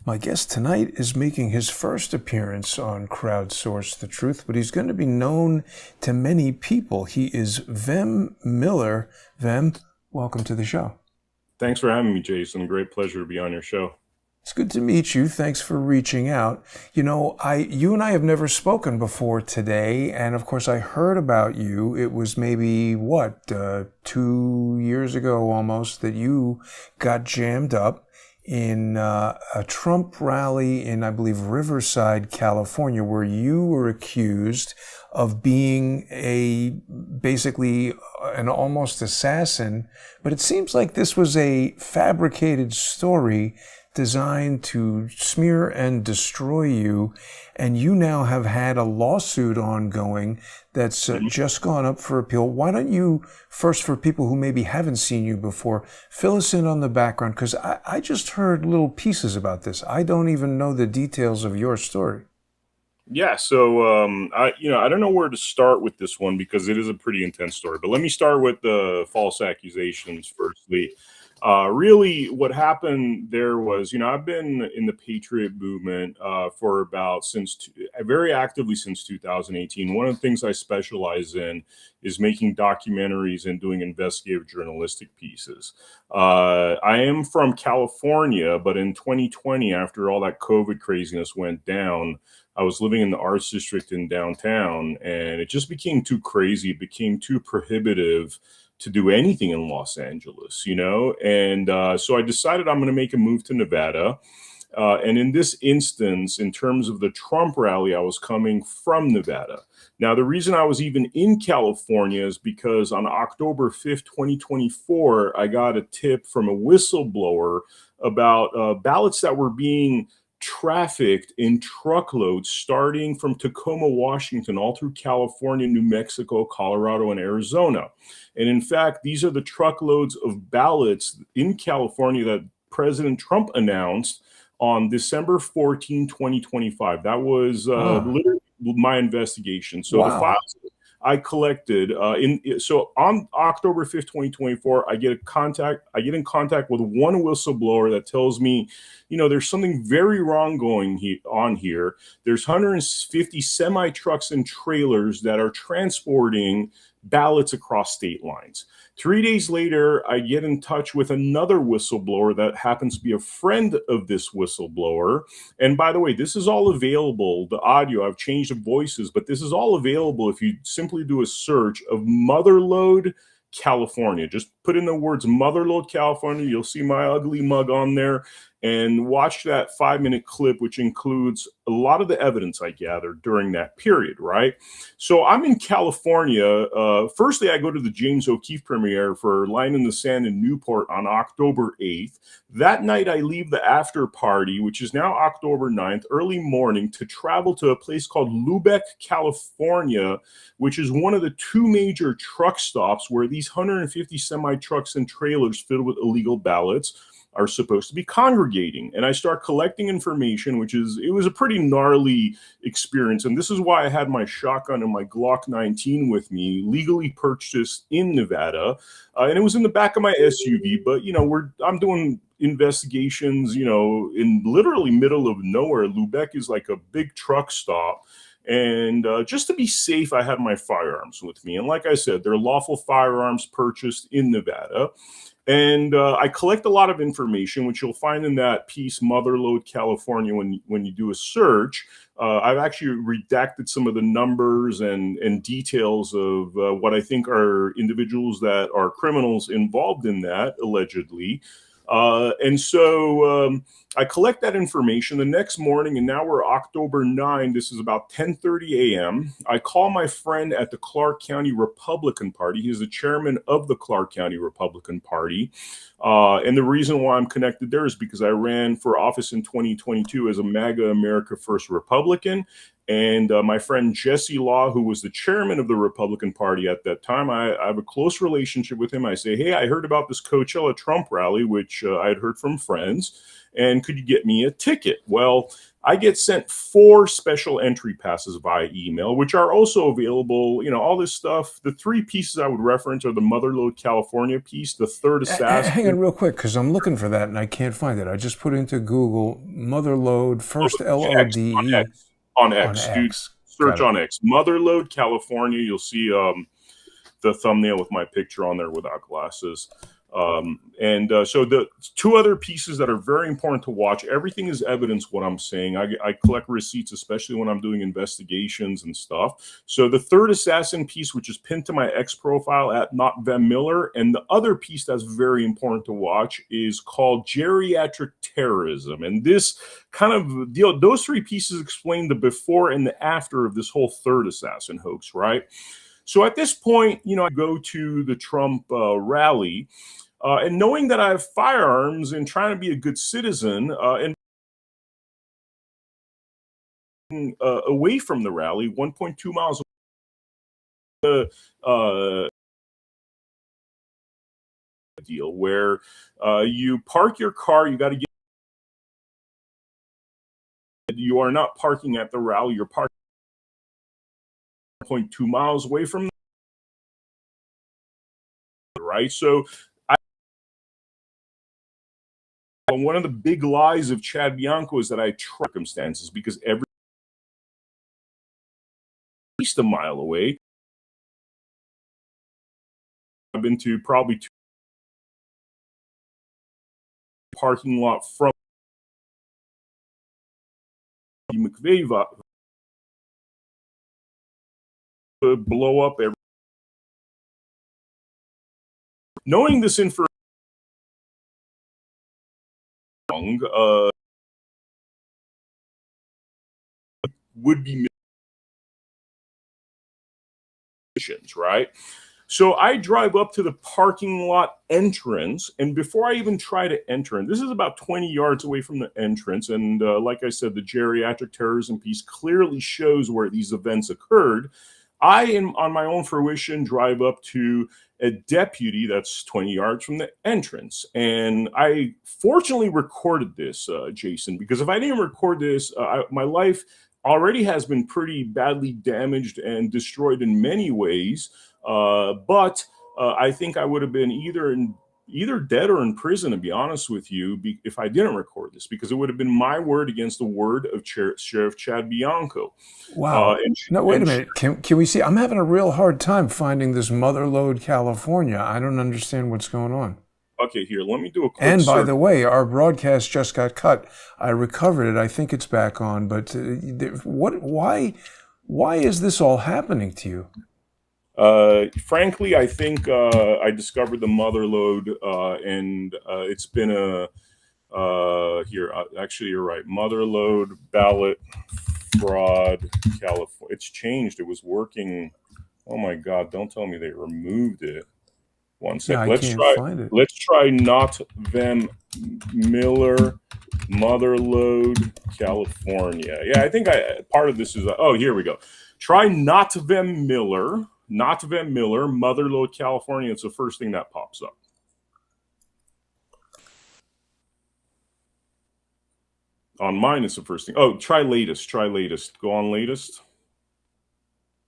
My guest tonight is making his first appearance on Crowdsource the Truth, but he's going to be known to many people. He is Vem Miller. Vem, welcome to the show. Thanks for having me, Jason. Great pleasure to be on your show. It's good to meet you. Thanks for reaching out. You and I have never spoken before today, and of course I heard about you. It was maybe 2 years ago almost that you got jammed up in a Trump rally in, I believe, Riverside, California, where you were accused of being basically an almost assassin. But it seems like this was a fabricated story designed to smear and destroy you. And you now have had a lawsuit ongoing that's just gone up for appeal. Why don't you, first, for people who maybe haven't seen you before, fill us in on the background? Because I just heard little pieces about this. I don't even know the details of your story. Yeah, so I don't know where to start with this one because it is a pretty intense story. But let me start with the false accusations firstly. Really, what happened there was, I've been in the Patriot movement for very actively since 2018. One of the things I specialize in is making documentaries and doing investigative journalistic pieces. I am from California, but in 2020, after all that COVID craziness went down, I was living in the arts district in downtown, and it just became too crazy. It became too prohibitive to do anything in Los Angeles, And so I decided I'm going to make a move to Nevada. And in this instance, in terms of the Trump rally, I was coming from Nevada. Now, the reason I was even in California is because on October 5th, 2024, I got a tip from a whistleblower about ballots that were being trafficked in truckloads starting from Tacoma, Washington, all through California, New Mexico, Colorado, and Arizona. And in fact, these are the truckloads of ballots in California that President Trump announced on December 14, 2025. That was Ah, literally my investigation. So the wow. files I collected on October 5th, 2024, I get in contact with one whistleblower that tells me, there's something very wrong on here. There's 150 semi trucks and trailers that are transporting ballots across state lines. 3 days later, I get in touch with another whistleblower that happens to be a friend of this whistleblower. And by the way, this is all available. The audio, I've changed the voices, but this is all available if you simply do a search of Motherlode, California. Just put in the words Motherlode, California. You'll see my ugly mug on there, and watch that 5-minute clip, which includes a lot of the evidence I gathered during that period, right? So I'm in California. Firstly, I go to the James O'Keefe premiere for Line in the Sand in Newport on October 8th. That night, I leave the after party, which is now October 9th, early morning, to travel to a place called Lubec, California, which is one of the two major truck stops where these 150 semi trucks and trailers filled with illegal ballots are supposed to be congregating. And I start collecting information, it was a pretty gnarly experience. And this is why I had my shotgun and my Glock 19 with me, legally purchased in Nevada. And it was in the back of my SUV, but I'm doing investigations, in literally middle of nowhere. Lubec is like a big truck stop. And just to be safe, I had my firearms with me. And like I said, they're lawful firearms purchased in Nevada. And I collect a lot of information, which you'll find in that piece, Motherlode, California, when you do a search. I've actually redacted some of the numbers and details of what I think are individuals that are criminals involved in that, allegedly. And so I collect that information the next morning, and now we're October 9. This is about 10:30 a.m. I call my friend at the Clark County Republican Party. He's the chairman of the Clark County Republican Party. And the reason why I'm connected there is because I ran for office in 2022 as a MAGA America First Republican. And my friend Jesse Law, who was the chairman of the Republican Party at that time, I have a close relationship with him. I say, hey, I heard about this Coachella Trump rally, which I had heard from friends. And could you get me a ticket? Well, I get sent 4 special entry passes via email, which are also available. All this stuff. The 3 pieces I would reference are the Motherlode California piece, the third assassin. Hang on real quick, because I'm looking for that and I can't find it. I just put into Google Motherlode, first LODE On on X, dude. X. Search on X. Motherlode California. You'll see the thumbnail with my picture on there without glasses. So the 2 other pieces that are very important to watch, everything is evidence what I'm saying. I collect receipts, especially when I'm doing investigations and stuff. So the third assassin piece, which is pinned to my X profile at not Vem Miller, and the other piece that's very important to watch is called geriatric terrorism. And this kind of deal, those 3 pieces explain the before and the after of this whole third assassin hoax, right? So at this point, I go to the Trump rally, and knowing that I have firearms and trying to be a good citizen, and away from the rally, 1.2 miles deal where you park your car, you got to get. You are not parking at the rally. You're parking 1.2 miles away from. Right, so. One of the big lies of Chad Bianco is that I trust circumstances because every at least a mile away. I've been to probably 2 parking lot from McVeigh to blow up every. Knowing this information. Would be missions, right? So I drive up to the parking lot entrance, and before I even try to enter, and this is about 20 yards away from the entrance, and like I said, the geriatric terrorism piece clearly shows where these events occurred. I am on my own fruition drive up to a deputy that's 20 yards from the entrance. And I fortunately recorded this, Jason, because if I didn't record this, my life already has been pretty badly damaged and destroyed in many ways. But I think I would have been either dead or in prison, to be honest with you, if I didn't record this, because it would have been my word against the word of Sheriff Chad Bianco. Wow. No, wait a minute. Can we see? I'm having a real hard time finding this Motherlode, California. I don't understand what's going on. Okay, here, let me do a quick And by search. the way, our broadcast just got cut. I recovered it. I think it's back on. But why is this all happening to you? Frankly, I think I discovered the Motherlode, and it's been here. Actually, you're right. Motherlode ballot fraud, California. It's changed. It was working. Oh my God! Don't tell me they removed it. One sec. Yeah, I can't find it. Let's try not Vem Miller Motherlode, California. Yeah, I think part of this is. Oh, here we go. Try not Vem Miller. Not Vem Miller, Motherlode, California. It's the first thing that pops up. On mine, it's the first thing. Oh, try latest. Try latest. Go on latest.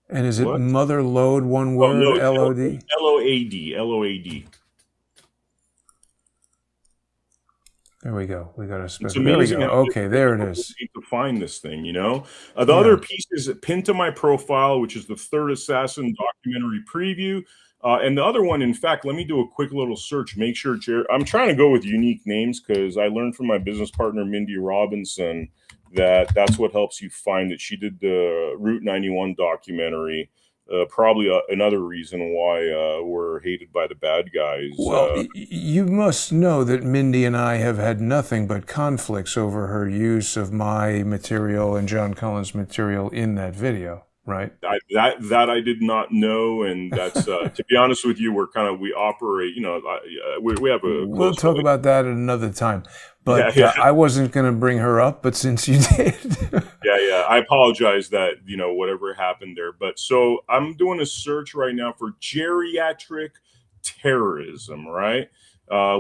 And is it Motherlode, one word, no, L-O-D? L-O-A-D. L-O-A-D. There we go. We got a special. It's amazing. There we go. Okay, there it is. To find this thing, The other piece is pinned to my profile, which is the third assassin documentary preview. And the other one, in fact, let me do a quick little search. Make sure, I'm trying to go with unique names because I learned from my business partner, Mindy Robinson, that's what helps you find it. She did the Route 91 documentary. Probably another reason why we're hated by the bad guys. Well, you must know that Mindy and I have had nothing but conflicts over her use of my material and John Cullen's material in that video, right? That I did not know, and that's to be honest with you, we operate. We have a. We'll talk about that at another time. But I wasn't going to bring her up, but since you did. Yeah. I apologize that, whatever happened there. But so I'm doing a search right now for geriatric terrorism, right?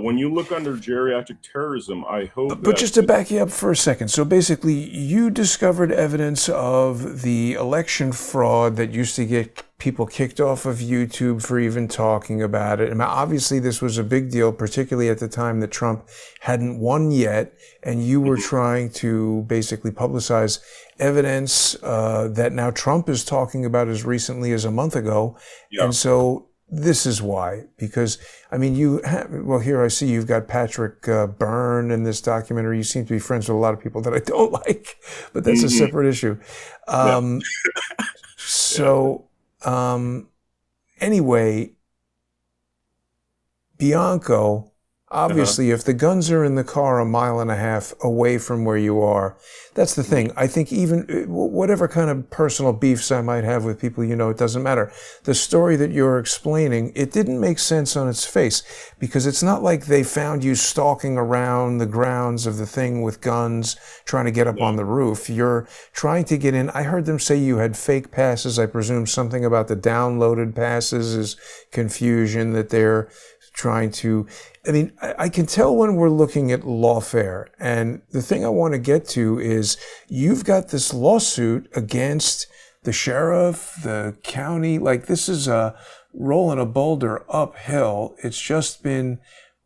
When you look under geriatric terrorism, I hope But that just to back you up for a second, so basically, you discovered evidence of the election fraud that used to get people kicked off of YouTube for even talking about it. And obviously, this was a big deal, particularly at the time that Trump hadn't won yet, and you were trying to basically publicize evidence that now Trump is talking about as recently as a month ago. yeah. And so this is why, because I mean, well, here I see you've got Patrick Byrne in this documentary. You seem to be friends with a lot of people that I don't like, but that's a separate issue. Yeah. So, anyway, Bianco, obviously, if the guns are in the car a mile and a half away from where you are, that's the thing. I think even whatever kind of personal beefs I might have with people, it doesn't matter. The story that you're explaining, it didn't make sense on its face, because it's not like they found you stalking around the grounds of the thing with guns, trying to get up on the roof. You're trying to get in. I heard them say you had fake passes. I presume something about the downloaded passes is confusion that they're trying to. I mean, I can tell when we're looking at Lawfare. And the thing I want to get to is you've got this lawsuit against the sheriff, the county. Like, this is rolling a boulder uphill. It's just been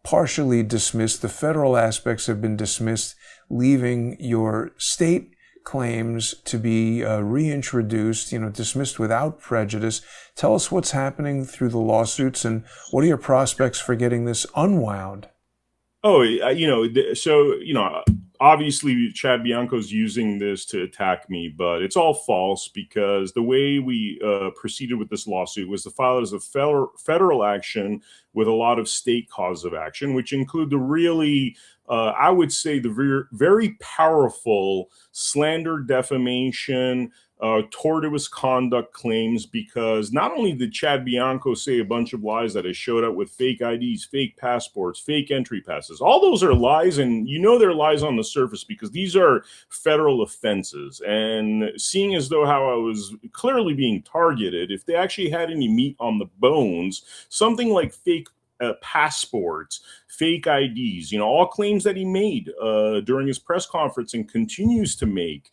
partially dismissed. The federal aspects have been dismissed, leaving your state claims to be reintroduced, dismissed without prejudice. Tell us what's happening through the lawsuits, and what are your prospects for getting this unwound? Oh, obviously Chad Bianco's using this to attack me, but it's all false, because the way we proceeded with this lawsuit was to file it as a federal action with a lot of state cause of action, which include the really, I would say, the very powerful slander, defamation, tortuous conduct claims, because not only did Chad Bianco say a bunch of lies that I showed up with fake IDs, fake passports, fake entry passes, all those are lies, and they're lies on the surface, because these are federal offenses. And seeing as though how I was clearly being targeted, if they actually had any meat on the bones, something like fake passports, fake IDs, all claims that he made during his press conference and continues to make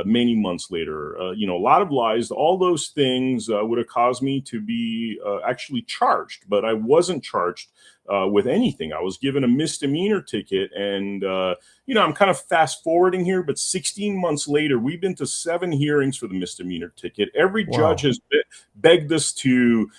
many months later, a lot of lies, all those things would have caused me to be actually charged, but I wasn't charged with anything. I was given a misdemeanor ticket, and I'm kind of fast forwarding here, but 16 months later, we've been to 7 hearings for the misdemeanor ticket. Every judge has begged us to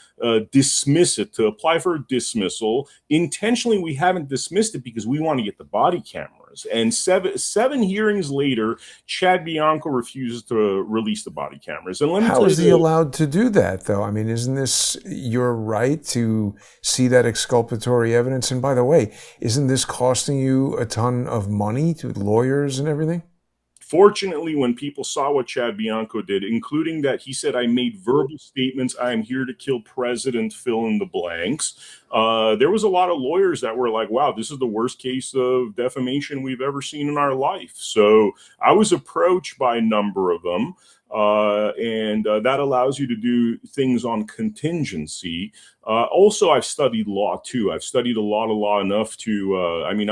dismiss it, to apply for a dismissal. Intentionally, we haven't dismissed it because we want to get the body cameras. And seven hearings later, Chad Bianco refuses to release the body cameras. And let me tell you, how is he allowed to do that, though? I mean, isn't this your right to see that exculpatory evidence? And by the way, isn't this costing you a ton of money to lawyers and everything? Fortunately, when people saw what Chad Bianco did, including that he said, I made verbal statements, I am here to kill president, fill in the blanks, there was a lot of lawyers that were like, wow, this is the worst case of defamation we've ever seen in our life. So I was approached by a number of them. And that allows you to do things on contingency. Also, I've studied law too. I've studied a lot of law enough to. I'm in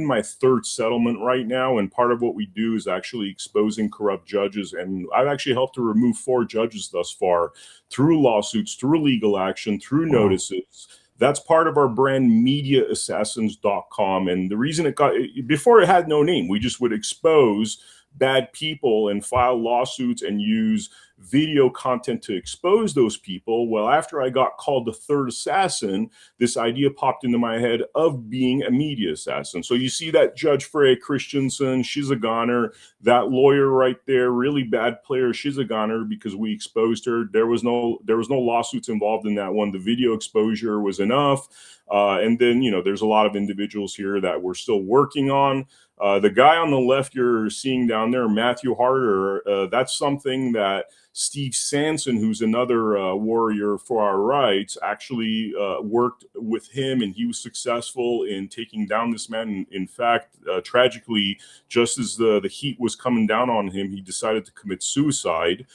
my 3rd settlement right now, and part of what we do is actually exposing corrupt judges. And I've actually helped to remove 4 judges thus far through lawsuits, through legal action, through notices. That's part of our brand, mediaassassins.com. And the reason it got, before it had no name, we just would expose bad people and file lawsuits and use video content to expose those people. Well, after I got called the 3rd assassin, this idea popped into my head of being a media assassin. So you see that Judge Freya Christensen, she's a goner. That lawyer right there, really bad player, she's a goner because we exposed her. There was no lawsuits involved in that one. The video exposure was enough. And then, there's a lot of individuals here that we're still working on. The guy on the left you're seeing down there, Matthew Harder, that's something that Steve Sanson, who's another warrior for our rights, actually worked with him, and he was successful in taking down this man. In fact, tragically, just as the heat was coming down on him, he decided to commit suicide.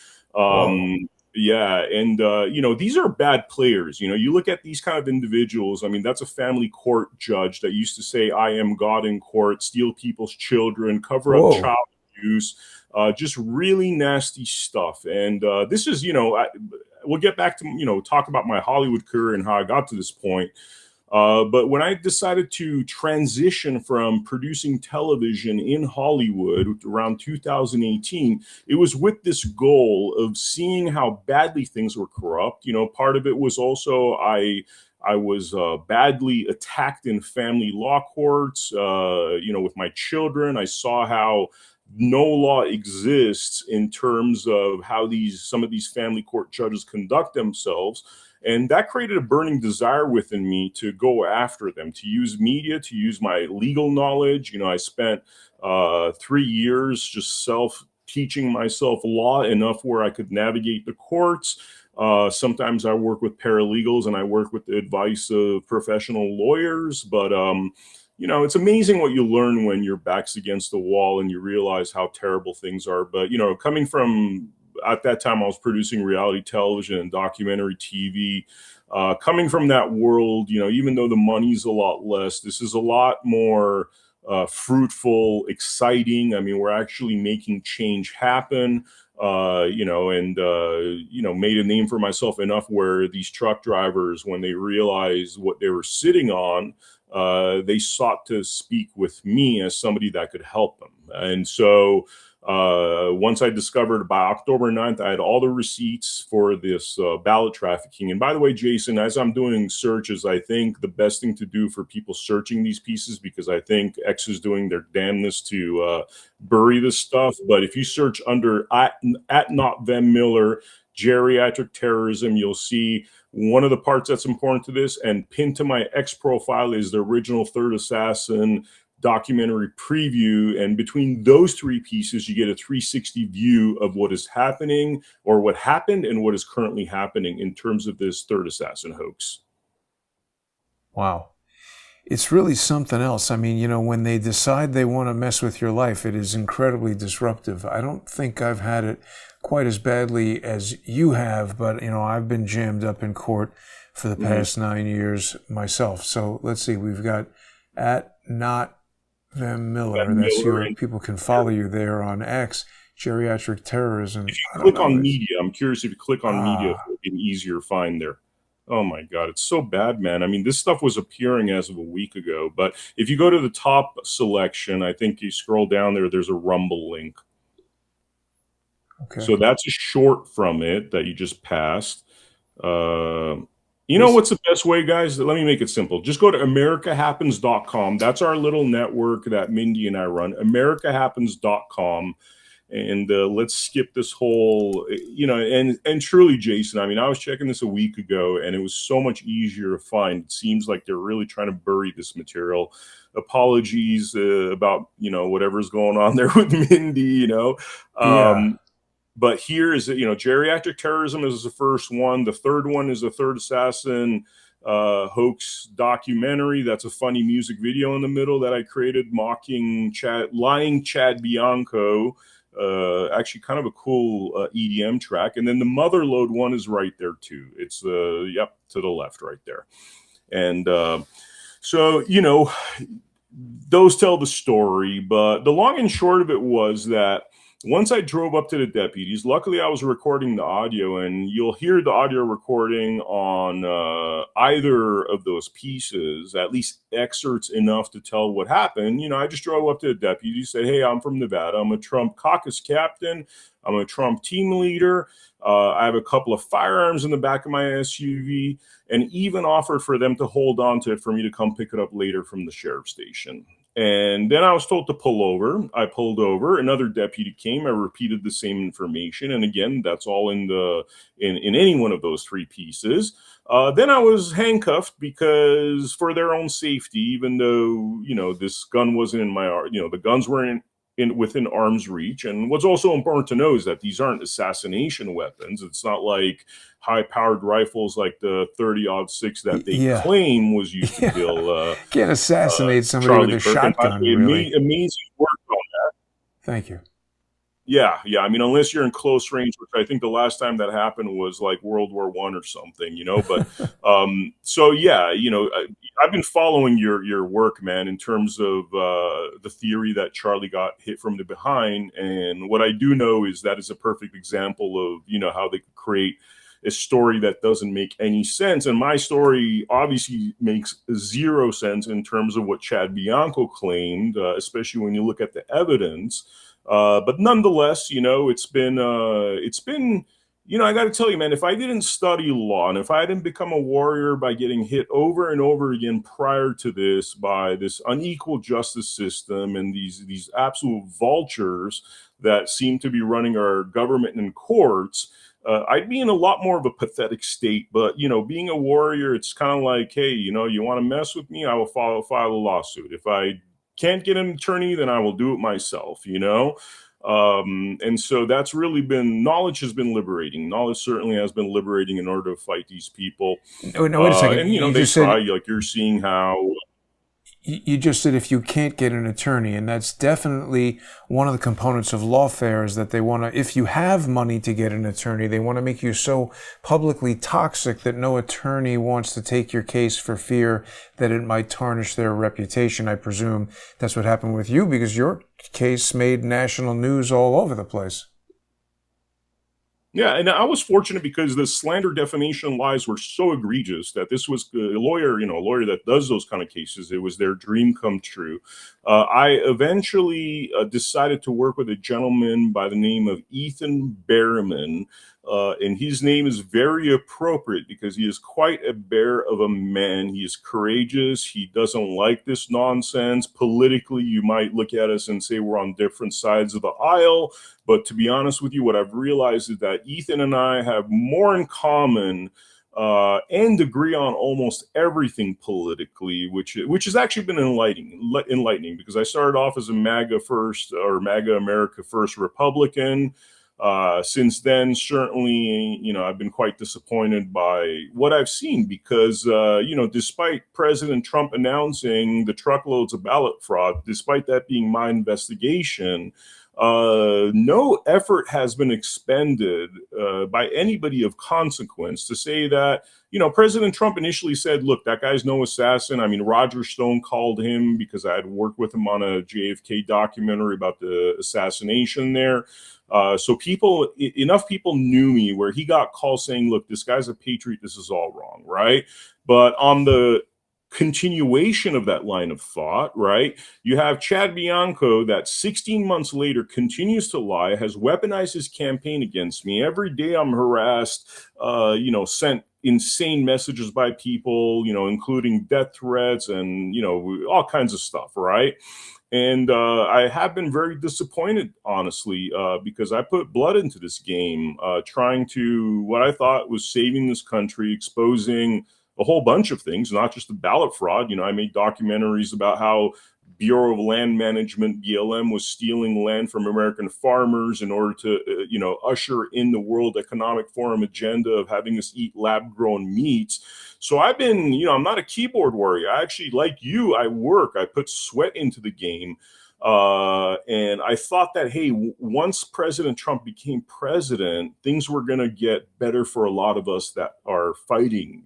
Yeah, and these are bad players. You look at these kind of individuals. I mean, that's a family court judge that used to say, "I am God" in court, steal people's children, cover up Whoa. child abuse, just really nasty stuff. And this is, we'll get back to talk about my Hollywood career and how I got to this point. But when I decided to transition from producing television in Hollywood around 2018, it was with this goal of seeing how badly things were corrupt. Part of it was also I was badly attacked in family law courts. With my children, I saw how no law exists in terms of how some of these family court judges conduct themselves. And that created a burning desire within me to go after them, to use media, to use my legal knowledge. I spent 3 years just teaching myself law enough where I could navigate the courts. Sometimes I work with paralegals and I work with the advice of professional lawyers. But, it's amazing what you learn when your back's against the wall and you realize how terrible things are. But, coming from at that time, I was producing reality television and documentary TV. Coming from that world, even though the money's a lot less, this is a lot more fruitful, exciting. I mean, we're actually making change happen. Made a name for myself enough where these truck drivers, when they realized what they were sitting on, they sought to speak with me as somebody that could help them. And so once I discovered by October 9th, I had all the receipts for this ballot trafficking. And by the way, Jason, as I'm doing searches, I think the best thing to do for people searching these pieces, because I think X is doing their damnness to bury this stuff. But if you search under at not Vem Miller, geriatric terrorism, you'll see one of the parts that's important to this. And pinned to my X profile is the original Third Assassin documentary preview, and between those three pieces you get a 360 view of what is happening, or what happened, and what is currently happening in terms of this Third Assassin hoax. Wow. It's really something else. I mean, when they decide they want to mess with your life, it is incredibly disruptive. I don't think I've had it quite as badly as you have, but I've been jammed up in court for the past 9 years myself. So let's see, we've got at not Vem Miller. That's your, people can follow you there on X. Geriatric terrorism. If you click on media, I'm curious if you click on media, if it'll be an easier find there. Oh my God, it's so bad, man. I mean, this stuff was appearing as of a week ago, but if you go to the top selection, I think you scroll down there, there's a Rumble link. Okay. So that's a short from it that you just passed. What's the best way, guys? Let me make it simple. Just go to americahappens.com. That's our little network that Mindy and I run, americahappens.com. And let's skip this whole, and truly, Jason, I mean, I was checking this a week ago and it was so much easier to find. It seems like they're really trying to bury this material. Apologies about, whatever's going on there with Mindy, Yeah. But here is, geriatric terrorism is the first one. The third one is the Third Assassin hoax documentary. That's a funny music video in the middle that I created mocking lying Chad Bianco. Actually kind of a cool EDM track. And then the Motherlode one is right there too. It's to the left right there. And so, those tell the story. But the long and short of it was that once I drove up to the deputies, luckily I was recording the audio, and you'll hear the audio recording on either of those pieces, at least excerpts enough to tell what happened. I just drove up to the deputies, said, "Hey, I'm from Nevada. I'm a Trump caucus captain. I'm a Trump team leader. I have a couple of firearms in the back of my SUV," and even offered for them to hold on to it for me to come pick it up later from the sheriff's station. And then I was told to pull over. I pulled over. Another deputy came. I repeated the same information. And again, that's all in any one of those three pieces. Then I was handcuffed because for their own safety, even though, this gun wasn't in my, the guns were within arm's reach. And what's also important to know is that these aren't assassination weapons. It's not like high-powered rifles like the 30-06 that they claim was used to kill. Can't assassinate somebody with a shotgun, really. Amazing work on that. Thank you. Yeah. I mean, unless you're in close range, which I think the last time that happened was like World War One or something, you know. But so yeah, I've been following your work, man, in terms of the theory that Charlie got hit from the behind, and what I do know is that is a perfect example of how they could create a story that doesn't make any sense. And my story obviously makes zero sense in terms of what Chad Bianco claimed, especially when you look at the evidence. But nonetheless, it's been, I got to tell you, man, if I didn't study law and if I didn't become a warrior by getting hit over and over again prior to this by this unequal justice system and these absolute vultures that seem to be running our government and courts, I'd be in a lot more of a pathetic state. But being a warrior, it's kind of like, hey, you want to mess with me? I will file a lawsuit. If I can't get an attorney, then I will do it myself. And so that's really been knowledge has been liberating. Knowledge certainly has been liberating in order to fight these people. No, wait a second. And You they just said try, like you're seeing how. you just said if you can't get an attorney, and that's definitely one of the components of lawfare is that they want to, if you have money to get an attorney, they want to make you so publicly toxic that no attorney wants to take your case for fear that it might tarnish their reputation. I presume that's what happened with you because your case made national news all over the place. Yeah, and I was fortunate because the slander, defamation, lies were so egregious that this was a lawyer, a lawyer that does those kind of cases. It was their dream come true. I eventually decided to work with a gentleman by the name of Ethan Behrman. And his name is very appropriate because he is quite a bear of a man. He is courageous. He doesn't like this nonsense. Politically, you might look at us and say we're on different sides of the aisle. But to be honest with you, what I've realized is that Ethan and I have more in common and agree on almost everything politically, which has actually been enlightening because I started off as a MAGA first or MAGA America First Republican. Since then, certainly, I've been quite disappointed by what I've seen because, despite President Trump announcing the truckloads of ballot fraud, despite that being my investigation, no effort has been expended by anybody of consequence to say that, President Trump initially said, look, that guy's no assassin. I mean, Roger Stone called him because I had worked with him on a JFK documentary about the assassination there. So enough people knew me where he got calls saying, look, this guy's a patriot. This is all wrong. Right. But on the continuation of that line of thought, right, you have Chad Bianco that 16 months later continues to lie, has weaponized his campaign against me. Every day I'm harassed, sent insane messages by people, including death threats and, all kinds of stuff. Right. And I have been very disappointed, honestly, because I put blood into this game, trying to what I thought was saving this country, exposing a whole bunch of things, not just the ballot fraud. I made documentaries about how Bureau of Land Management, BLM, was stealing land from American farmers in order to, usher in the World Economic Forum agenda of having us eat lab-grown meats. So I've been, I'm not a keyboard warrior. I actually, like you, I work. I put sweat into the game. And I thought that, hey, once President Trump became president, things were going to get better for a lot of us that are fighting.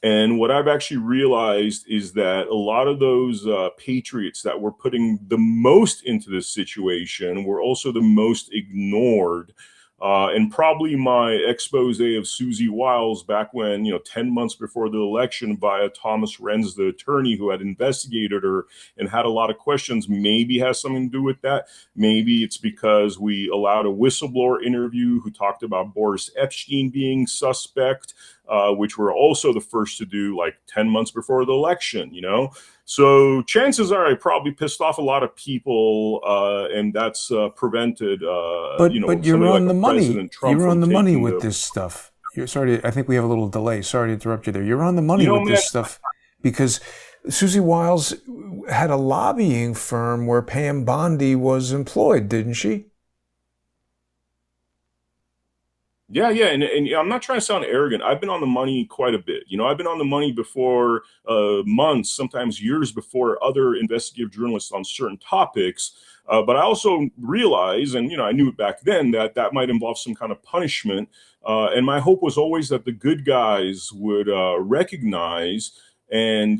And what I've actually realized is that a lot of those patriots that were putting the most into this situation were also the most ignored. And probably my expose of Susie Wiles back when, 10 months before the election via Thomas Renz, the attorney who had investigated her and had a lot of questions, maybe has something to do with that. Maybe it's because we allowed a whistleblower interview who talked about Boris Epstein being suspect, which we're also the first to do like 10 months before the election, So chances are I probably pissed off a lot of people, and that's prevented, But you're on the money. President Trump You're on from the money taking with this stuff. I think we have a little delay. Sorry to interrupt you there. You're on the money with this stuff because Susie Wiles had a lobbying firm where Pam Bondi was employed, didn't she? Yeah, and I'm not trying to sound arrogant. I've been on the money quite a bit. I've been on the money before months, sometimes years before other investigative journalists on certain topics. But I also realize, and I knew it back then, that that might involve some kind of punishment. And my hope was always that the good guys would recognize and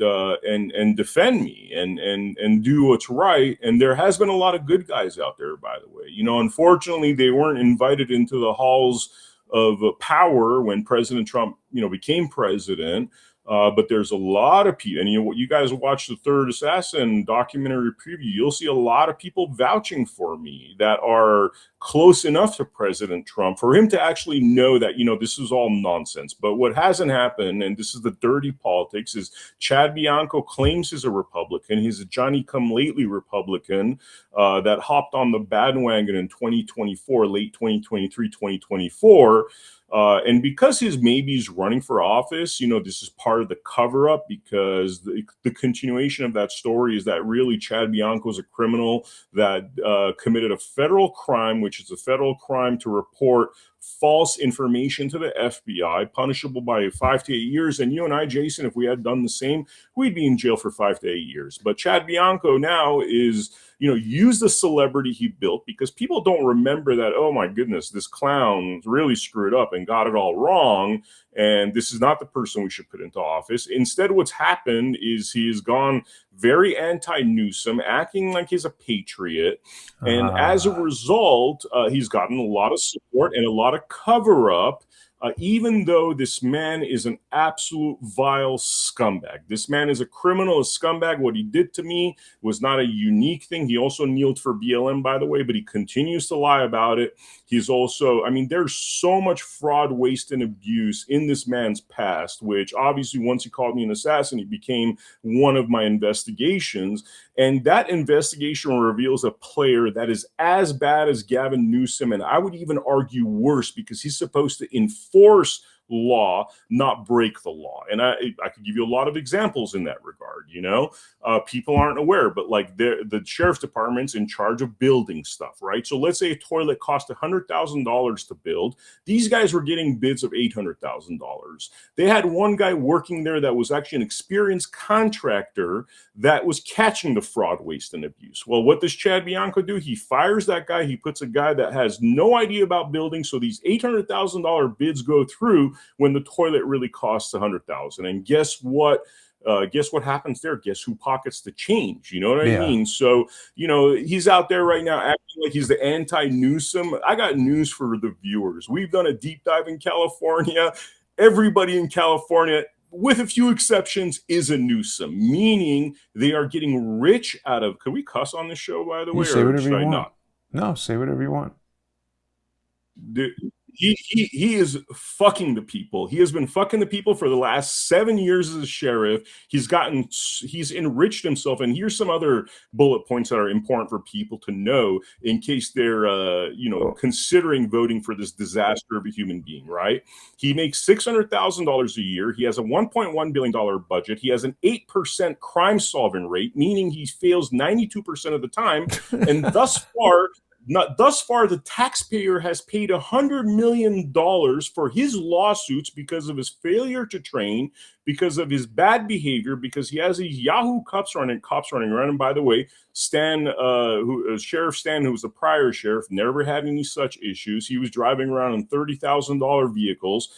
defend me and do what's right. And there has been a lot of good guys out there, by the way. Unfortunately, they weren't invited into the halls of power when President Trump, became president. But there's a lot of people, and you guys watch the Third Assassin documentary preview, you'll see a lot of people vouching for me that are close enough to President Trump for him to actually know that, this is all nonsense. But what hasn't happened, and this is the dirty politics, is Chad Bianco claims he's a Republican. He's a Johnny-come-lately Republican that hopped on the bandwagon in 2024, late 2023, 2024. And because his maybe's running for office, this is part of the cover up, because the continuation of that story is that really Chad Bianco is a criminal that committed a federal crime, which is a federal crime to report false information to the FBI, punishable by 5 to 8 years. And you and I, Jason, if we had done the same, we'd be in jail for 5 to 8 years. But Chad Bianco now is, use the celebrity he built, because people don't remember that, oh my goodness, this clown really screwed up and got it all wrong, and this is not the person we should put into office. Instead, what's happened is he has gone very anti-Newsom, acting like he's a patriot. And as a result, he's gotten a lot of support and a lot of cover-up, even though this man is an absolute vile scumbag. This man is a criminal, a scumbag. What he did to me was not a unique thing. He also kneeled for BLM, by the way, but he continues to lie about it. He's also, there's so much fraud, waste, and abuse in this man's past, which obviously once he called me an assassin, he became one of my investigations. And that investigation reveals a player that is as bad as Gavin Newsom, and I would even argue worse, because he's supposed to enforce law, not break the law. And I could give you a lot of examples in that regard. People aren't aware, but like the sheriff's department's in charge of building stuff, right? So let's say a toilet cost $100,000 to build. These guys were getting bids of $800,000. They had one guy working there that was actually an experienced contractor that was catching the fraud, waste, and abuse. Well, what does Chad Bianco do? He fires that guy. He puts a guy that has no idea about building. So these $800,000 bids go through when the toilet really costs $100,000. And guess what? Guess what happens there? Guess who pockets the change? You know what I mean? So, he's out there right now acting like he's the anti-Newsom. I got news for the viewers. We've done a deep dive in California. Everybody in California, with a few exceptions, is a Newsom, meaning they are getting rich out of. Can we cuss on this show, by the way? Say whatever you want. No, say whatever you want. He is fucking the people. He has been fucking the people for the last 7 years as a sheriff. He's enriched himself. And here's some other bullet points that are important for people to know in case they're, considering voting for this disaster of a human being, right? He makes $600,000 a year. He has a $1.1 billion budget. He has an 8% crime solving rate, meaning he fails 92% of the time. And thus far, the taxpayer has paid $100 million for his lawsuits because of his failure to train, because of his bad behavior, because he has these Yahoo cops running around. And by the way, Sheriff Stan, who was the prior sheriff, never had any such issues. He was driving around in $30,000 vehicles.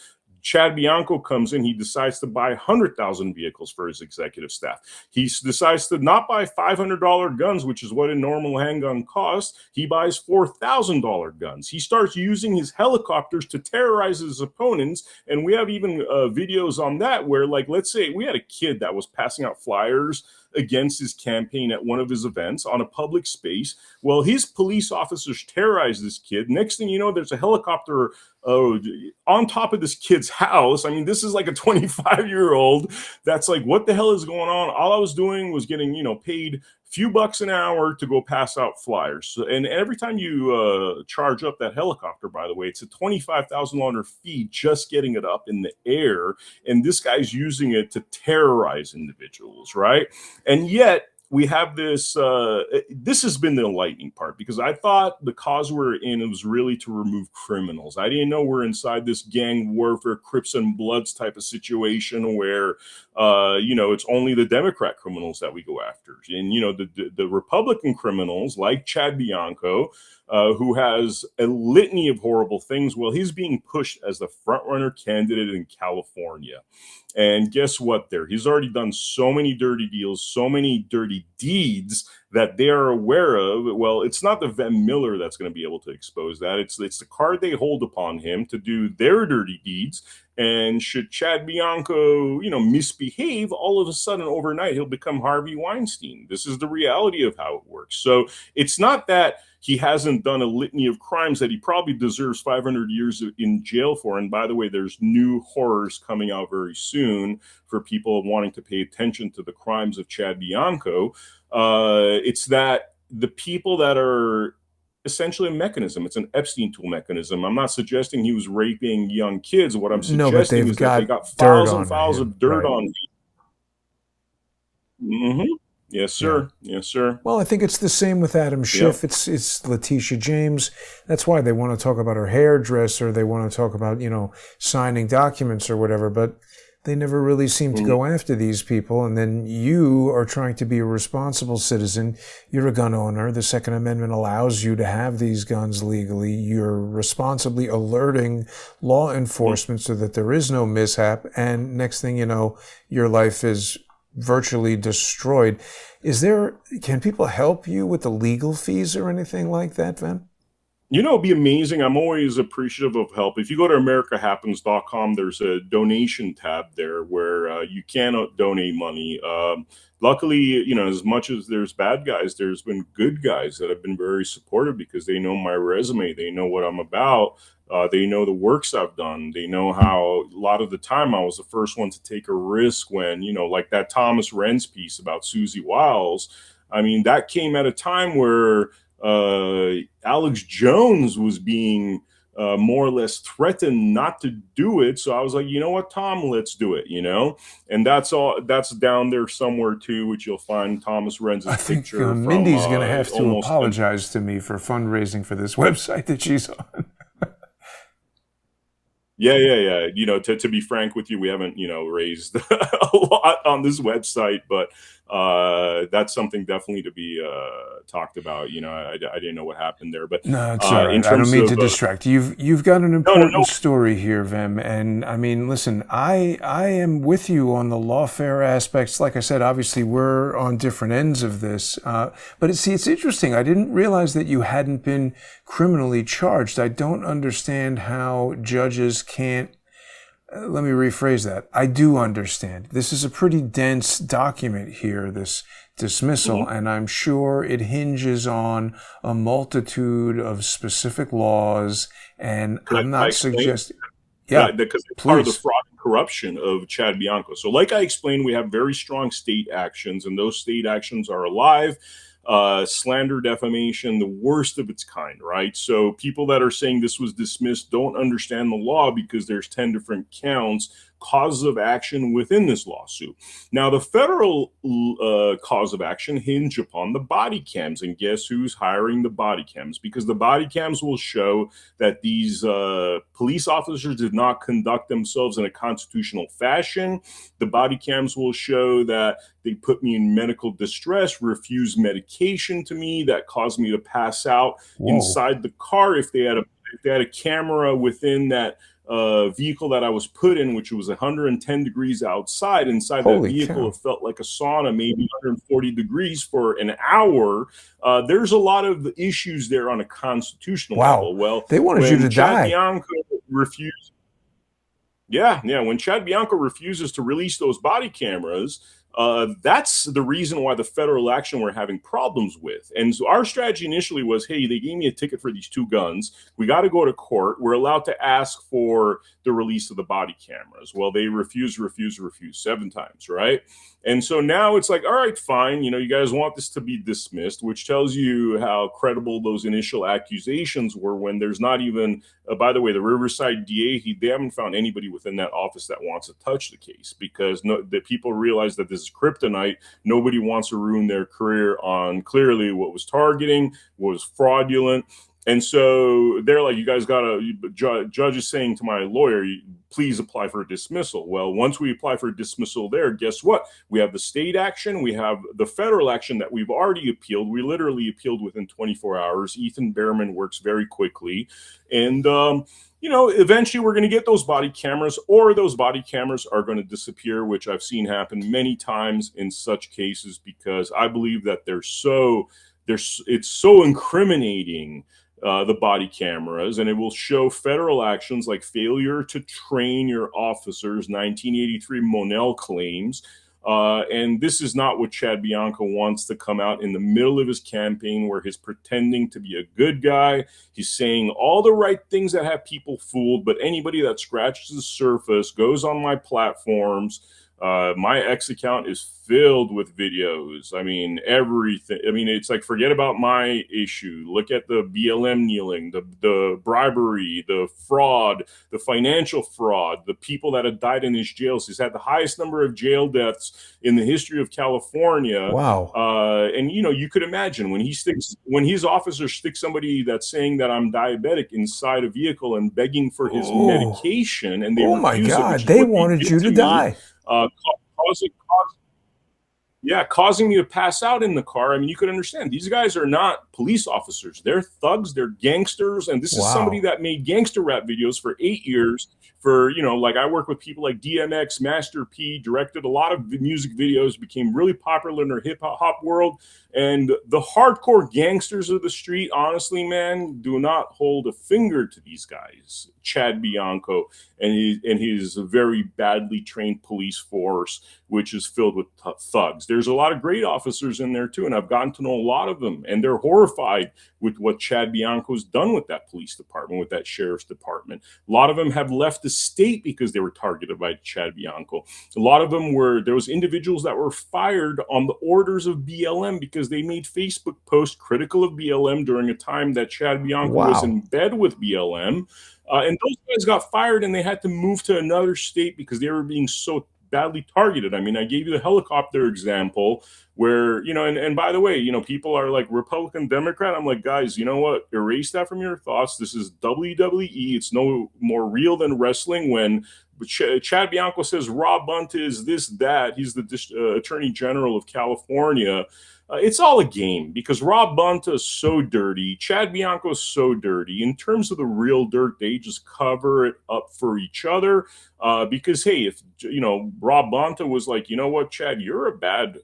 Chad Bianco comes in, he decides to buy 100,000 vehicles for his executive staff. He decides to not buy $500 guns, which is what a normal handgun costs. He buys $4,000 guns. He starts using his helicopters to terrorize his opponents. And we have even videos on that where, like, let's say we had a kid that was passing out flyers against his campaign at one of his events on a public space. Well, his police officers terrorize this kid. Next thing you know, there's a helicopter on top of this kid's house. I mean, this is like a 25-year-old that's like, what the hell is going on? All I was doing was getting, paid few bucks an hour to go pass out flyers. So, and every time you charge up that helicopter, by the way, it's a $25,000 fee just getting it up in the air. And this guy's using it to terrorize individuals, right? And yet we have this. This has been the enlightening part because I thought the cause we're in was really to remove criminals. I didn't know we're inside this gang warfare, Crips and Bloods type of situation where, it's only the Democrat criminals that we go after, and the Republican criminals like Chad Bianco. Who has a litany of horrible things? Well, he's being pushed as the frontrunner candidate in California. And guess what? He's already done so many dirty deals, so many dirty deeds that they are aware of. Well, it's not the Vem Miller that's going to be able to expose that. It's the card they hold upon him to do their dirty deeds. And should Chad Bianco, misbehave, all of a sudden overnight he'll become Harvey Weinstein. This is the reality of how it works. So it's not that he hasn't done a litany of crimes that he probably deserves 500 years in jail for. And by the way, there's new horrors coming out very soon for people wanting to pay attention to the crimes of Chad Bianco. It's that the people that are essentially a mechanism. It's an Epstein tool mechanism. I'm not suggesting he was raping young kids. What I'm suggesting is that they got files and files of dirt on him. Mm-hmm. Yes, sir. Yeah. Yes, sir. Well, I think it's the same with Adam Schiff. Yep. It's Letitia James. That's why they want to talk about her hairdresser. They want to talk about, signing documents or whatever, but they never really seem to go after these people. And then you are trying to be a responsible citizen. You're a gun owner. The Second Amendment allows you to have these guns legally. You're responsibly alerting law enforcement so that there is no mishap. And next thing you know, your life is virtually destroyed. Can people help you with the legal fees or anything like that, Vem? It'd be amazing. I'm always appreciative of help. If you go to americahappens.com, there's a donation tab there where you can donate money. Luckily, as much as there's bad guys, there's been good guys that have been very supportive because they know my resume. They know what I'm about. They know the works I've done. They know how a lot of the time I was the first one to take a risk when, like that Thomas Renz piece about Susie Wiles. I mean, that came at a time where Alex Jones was being more or less threatened not to do it. So I was like, you know what, Tom, let's do it, And that's down there somewhere too, which you'll find Thomas Renz's picture. Mindy's going to have to apologize to me for fundraising for this website that she's on. Yeah. To be frank with you, we haven't, raised a lot on this website, but that's something definitely to be talked about. I didn't know what happened there, but no, it's all right. I don't mean to distract. You've got an important story here, Vem, and I mean, listen, I am with you on the lawfare aspects. Like I said, obviously we're on different ends of this, but it's interesting. I didn't realize that you hadn't been criminally charged. I don't understand how judges can't. Let me rephrase that. I do understand. This is a pretty dense document here, this dismissal, and I'm sure it hinges on a multitude of specific laws, and I'm not suggesting... Yeah, because it's part of the fraud and corruption of Chad Bianco. So like I explained, we have very strong state actions, and those state actions are alive. Slander, defamation, the worst of its kind, right? So people that are saying this was dismissed don't understand the law because there's 10 different counts, causes of action within this lawsuit. Now, the federal cause of action hinge upon the body cams, and guess who's hiring the body cams? Because the body cams will show that these police officers did not conduct themselves in a constitutional fashion. The body cams will show that they put me in medical distress, refused medication to me that caused me to pass out inside the car. If they had a camera within that vehicle that I was put in, which was 110 degrees outside, inside that vehicle, it felt like a sauna, maybe 140 degrees for an hour. There's a lot of issues there on a constitutional level. Well, they wanted you to die. Bianco refused. Yeah. When Chad Bianco refuses to release those body cameras, that's the reason why the federal action we're having problems with. And so our strategy initially was, hey, they gave me a ticket for these 2 guns. We got to go to court. We're allowed to ask for the release of the body cameras. Well, they refused 7 times, right? And so now it's like, all right, fine. You guys want this to be dismissed, which tells you how credible those initial accusations were when there's not even, by the way, the Riverside DA, they haven't found anybody within that office that wants to touch the case because the people realize that this is kryptonite. Nobody wants to ruin their career on clearly what was targeting, what was fraudulent. And so they're like, you guys got to, judge is saying to my lawyer, please apply for a dismissal. Well, once we apply for a dismissal there, guess what? We have the state action. We have the federal action that we've already appealed. We literally appealed within 24 hours. Ethan Behrman works very quickly. And, eventually we're going to get those body cameras, or those body cameras are going to disappear, which I've seen happen many times in such cases, because I believe that it's so incriminating, the body cameras, and it will show federal actions like failure to train your officers, 1983 Monell claims. And this is not what Chad Bianco wants to come out in the middle of his campaign, where he's pretending to be a good guy. He's saying all the right things that have people fooled, but anybody that scratches the surface, goes on my platforms, my X account is filled with videos. I mean, everything. I mean, it's like, forget about my issue. Look at the BLM kneeling, the bribery, the fraud, the financial fraud, the people that have died in his jails. He's had the highest number of jail deaths in the history of California. Wow. And you could imagine when his officer sticks somebody that's saying that I'm diabetic inside a vehicle and begging for his medication, and they oh my refuse God, it, they wanted you to die. Causing me to pass out in the car. I mean, you could understand, these guys are not police officers. They're thugs, they're gangsters. And this is somebody that made gangster rap videos for 8 years. Like, I work with people like DMX, Master P, directed a lot of music videos, became really popular in their hip hop world. And the hardcore gangsters of the street, honestly, man, do not hold a finger to these guys. Chad Bianco and his very badly trained police force, which is filled with thugs. There's a lot of great officers in there too, and I've gotten to know a lot of them, and they're horrified with what Chad Bianco's done with that police department, with that sheriff's department. A lot of them have left the state because they were targeted by Chad Bianco. A lot of them there was individuals that were fired on the orders of BLM because they made Facebook posts critical of BLM during a time that Chad Bianco was in bed with BLM. And those guys got fired, and they had to move to another state because they were being so badly targeted. I mean, I gave you the helicopter example where, and by the way, people are like Republican, Democrat. I'm like, guys, you know what? Erase that from your thoughts. This is WWE. It's no more real than wrestling. When Chad Bianco says Rob Bunta is this, that, he's the Attorney General of California. It's all a game, because Rob Bunta is so dirty. Chad Bianco is so dirty. In terms of the real dirt, they just cover it up for each other. Because, hey, if, Rob Bunta was like, you know what, Chad, you're a bad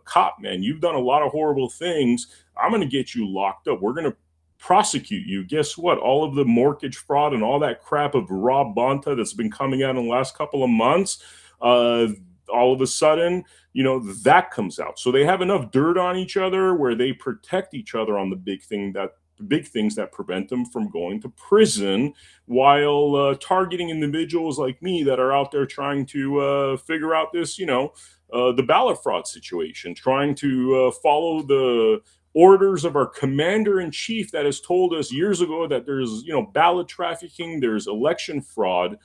cop, man. You've done a lot of horrible things. I'm going to get you locked up. We're going to prosecute you. Guess what? All of the mortgage fraud and all that crap of Rob Bunta that's been coming out in the last couple of months, all of a sudden, that comes out. So they have enough dirt on each other where they protect each other on the big things that prevent them from going to prison, while targeting individuals like me that are out there trying to figure out this, the ballot fraud situation, trying to follow the orders of our commander-in-chief that has told us years ago that there's, ballot trafficking, there's election fraud.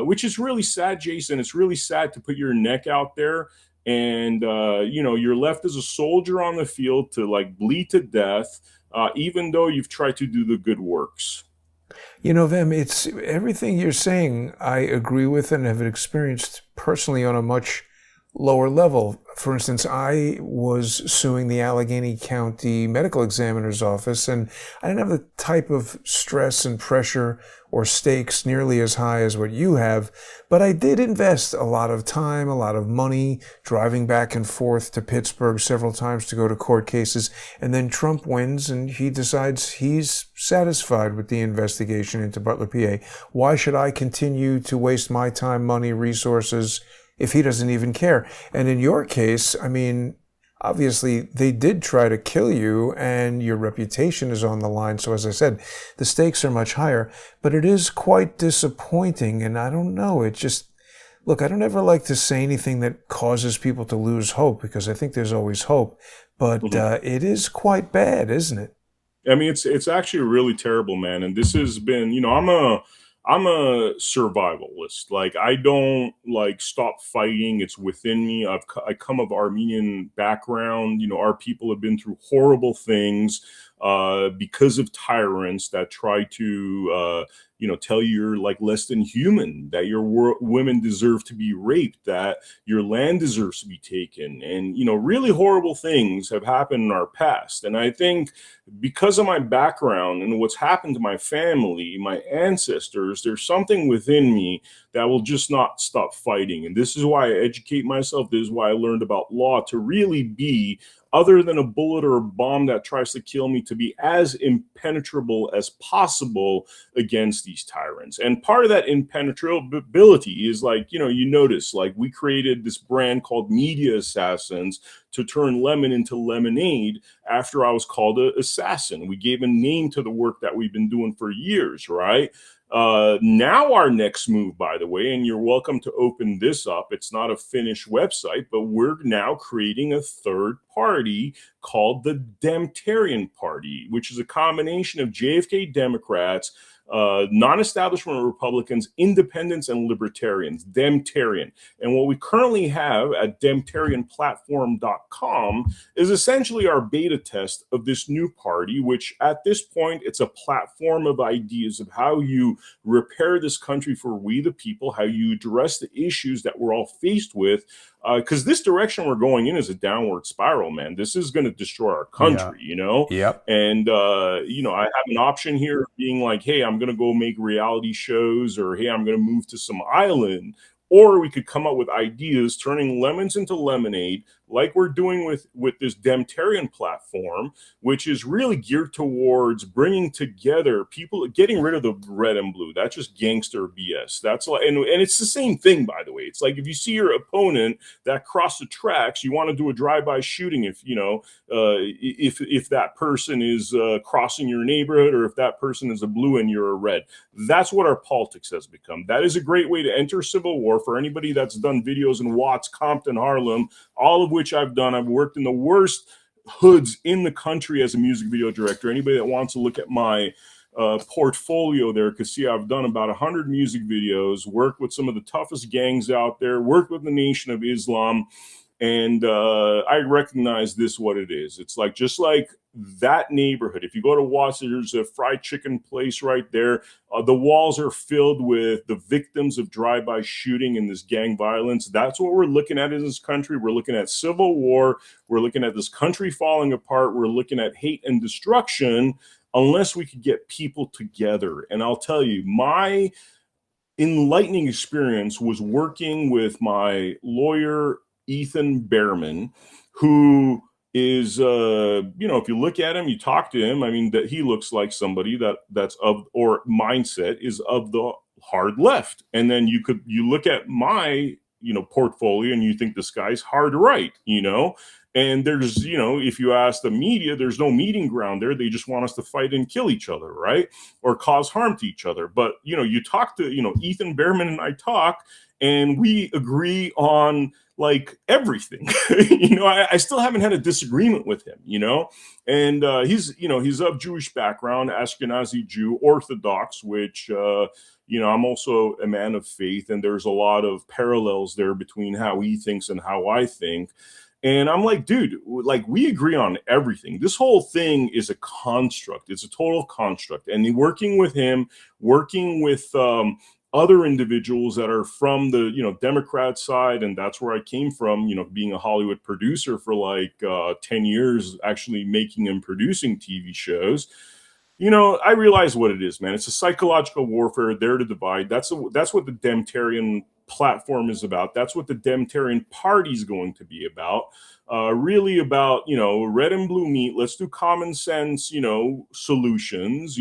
Which is really sad, Jason. It's really sad to put your neck out there, and you're left as a soldier on the field to like bleed to death, even though you've tried to do the good works. Vem, it's everything you're saying I agree with and have experienced personally on a much lower level. For instance, I was suing the Allegheny County Medical Examiner's Office, and I didn't have the type of stress and pressure or stakes nearly as high as what you have, but I did invest a lot of time, a lot of money, driving back and forth to Pittsburgh several times to go to court cases, and then Trump wins and he decides he's satisfied with the investigation into Butler, PA. Why should I continue to waste my time, money, resources if he doesn't even care? And in your case, I mean, obviously they did try to kill you and your reputation is on the line. So as I said, the stakes are much higher, but it is quite disappointing. And I don't know, it just, look, I don't ever like to say anything that causes people to lose hope, because I think there's always hope, but it is quite bad, isn't it? I mean, it's actually really terrible, man. And this has been, I'm a survivalist. Like, I don't like stop fighting. It's within me. I come of Armenian background. You know, our people have been through horrible things because of tyrants that try to tell you you're like less than human, that your women deserve to be raped, that your land deserves to be taken, and really horrible things have happened in our past. And I think because of my background and what's happened to my family, my ancestors, there's something within me that will just not stop fighting. And this is why I educate myself. This is why I learned about law, to really be, other than a bullet or a bomb that tries to kill me, to be as impenetrable as possible against these tyrants. And part of that impenetrability is like, you notice, like, we created this brand called Media Assassins to turn lemon into lemonade after I was called an assassin. We gave a name to the work that we've been doing for years, right? Now our next move, by the way, and you're welcome to open this up. It's not a finished website, but we're now creating a third party called the Demtarian Party, which is a combination of JFK Democrats, non-establishment Republicans, independents, and libertarians, Demtarian. And what we currently have at demtarianplatform.com is essentially our beta test of this new party, which at this point, it's a platform of ideas of how you repair this country for we the people, how you address the issues that we're all faced with. Because this direction we're going in is a downward spiral, man. This is going to destroy our country, Yep. And, I have an option here of being like, hey, I'm going to go make reality shows, or hey, I'm going to move to some island. Or we could come up with ideas turning lemons into lemonade, like we're doing with this Demtarian platform, which is really geared towards bringing together people, getting rid of the red and blue. That's just gangster BS. That's like, and it's the same thing, by the way. It's like if you see your opponent that crossed the tracks, you want to do a drive-by shooting if that person is crossing your neighborhood, or if that person is a blue and you're a red. That's what our politics has become. That is a great way to enter civil war for anybody that's done videos in Watts, Compton, Harlem, all of which I've done. I've worked in the worst hoods in the country as a music video director. Anybody that wants to look at my portfolio there could see I've done about 100 music videos, worked with some of the toughest gangs out there, worked with the Nation of Islam. And I recognize this what it is. It's like, just like that neighborhood. If you go to Watts, there's a fried chicken place right there. The walls are filled with the victims of drive-by shooting and this gang violence. That's what we're looking at in this country. We're looking at civil war. We're looking at this country falling apart. We're looking at hate and destruction, unless we could get people together. And I'll tell you, my enlightening experience was working with my lawyer, Ethan Behrman, who is, if you look at him, you talk to him, I mean, that he looks like somebody that's of, or mindset is of the hard left. And then you look at my, portfolio, and you think this guy's hard right, and there's, if you ask the media, there's no meeting ground there. They just want us to fight and kill each other, right? Or cause harm to each other. But, you talk to, Ethan Behrman and I talk, and we agree on like everything. I still haven't had a disagreement with him, and he's of Jewish background, Ashkenazi Jew, Orthodox, which, I'm also a man of faith, and there's a lot of parallels there between how he thinks and how I think. And I'm like, dude, like, we agree on everything. This whole thing is a construct. It's a total construct. And working with him, working with other individuals that are from the, Democrat side, and that's where I came from, being a Hollywood producer for like 10 years, actually making and producing TV shows. I realize what it is, man. It's a psychological warfare there to divide. That's what the Demtarian platform is about. That's what the Demtarian party is going to be about. Really about, red and blue meat. Let's do common sense, solutions,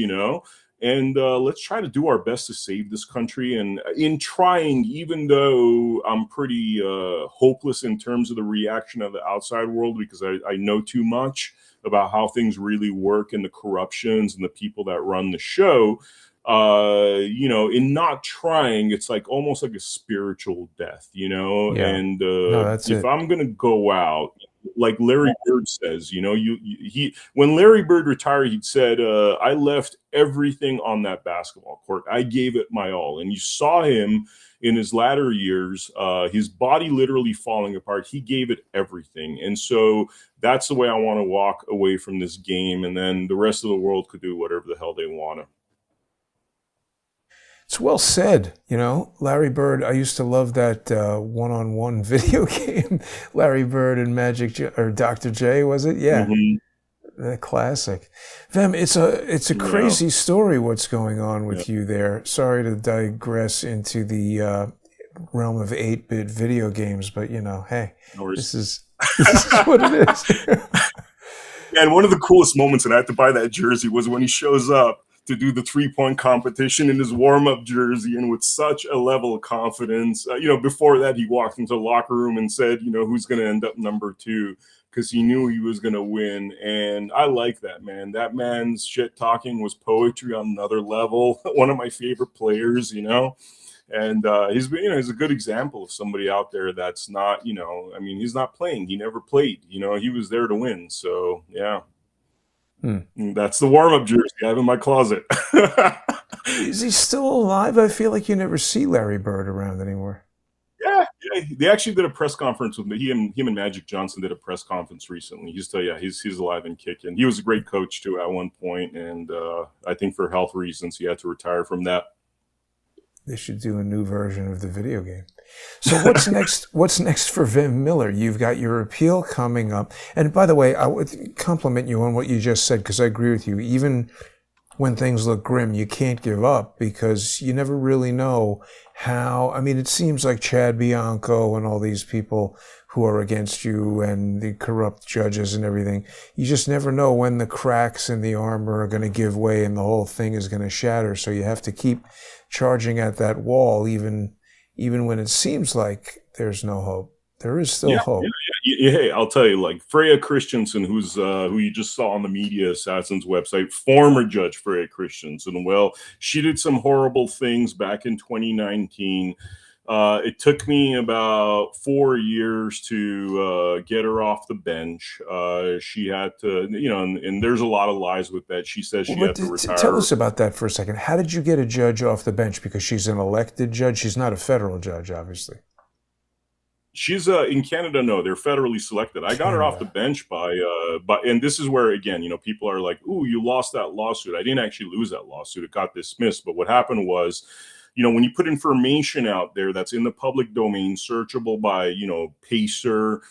and let's try to do our best to save this country. And in trying, even though I'm pretty hopeless in terms of the reaction of the outside world, because I know too much about how things really work and the corruptions and the people that run the show, in not trying, it's like almost like a spiritual death, Yeah. and No, that's if it. I'm going to go out, like Larry Bird says, he when Larry Bird retired, he said, I left everything on that basketball court. I gave it my all. And you saw him in his latter years, his body literally falling apart. He gave it everything. And so that's the way I want to walk away from this game. And then the rest of the world could do whatever the hell they want to. It's well said. Larry Bird, I used to love that one-on-one video game. Larry Bird and or Dr. J, was it? Yeah. Mm-hmm. Classic. Vem, it's a crazy story what's going on with you there. Sorry to digress into the realm of 8-bit video games, but hey, this is what it is. And one of the coolest moments, and I had to buy that jersey, was when he shows up to do the 3-point competition in his warm-up jersey, and with such a level of confidence. Before that, he walked into the locker room and said, who's going to end up number 2, because he knew he was going to win. And I like that, man. That man's shit talking was poetry on another level. One of my favorite players, and he's a good example of somebody out there that's not, he's not playing. He never played, he was there to win. So, yeah. That's the warm-up jersey I have in my closet. Is he still alive? I feel like you never see Larry Bird around anymore. Yeah. They actually did a press conference with me. Him and Magic Johnson did a press conference recently. He's alive and kicking. He was a great coach too at one point, and I think for health reasons he had to retire from that. They should do a new version of the video game. So what's next? What's next for Vem Miller? You've got your appeal coming up. And by the way, I would compliment you on what you just said, because I agree with you. Even when things look grim, you can't give up, because you never really know how. I mean, it seems like Chad Bianco and all these people who are against you and the corrupt judges and everything, you just never know when the cracks in the armor are going to give way and the whole thing is going to shatter. So you have to keep charging at that wall, even when it seems like there's no hope. There is still hope. Hey, I'll tell you, like Freya Christensen, who you just saw on the Media Assassins website, former Judge Freya Christensen. Well, she did some horrible things back in 2019. It took me about 4 years to get her off the bench. She had to, and there's a lot of lies with that. She says she had to retire. Tell us about that for a second. How did you get a judge off the bench? Because she's an elected judge. She's not a federal judge, obviously. She's in Canada. No, they're federally selected. I got her off the bench by, and this is where, again, people are like, "Ooh, you lost that lawsuit." I didn't actually lose that lawsuit. It got dismissed. But what happened was, when you put information out there that's in the public domain, searchable by, Pacer,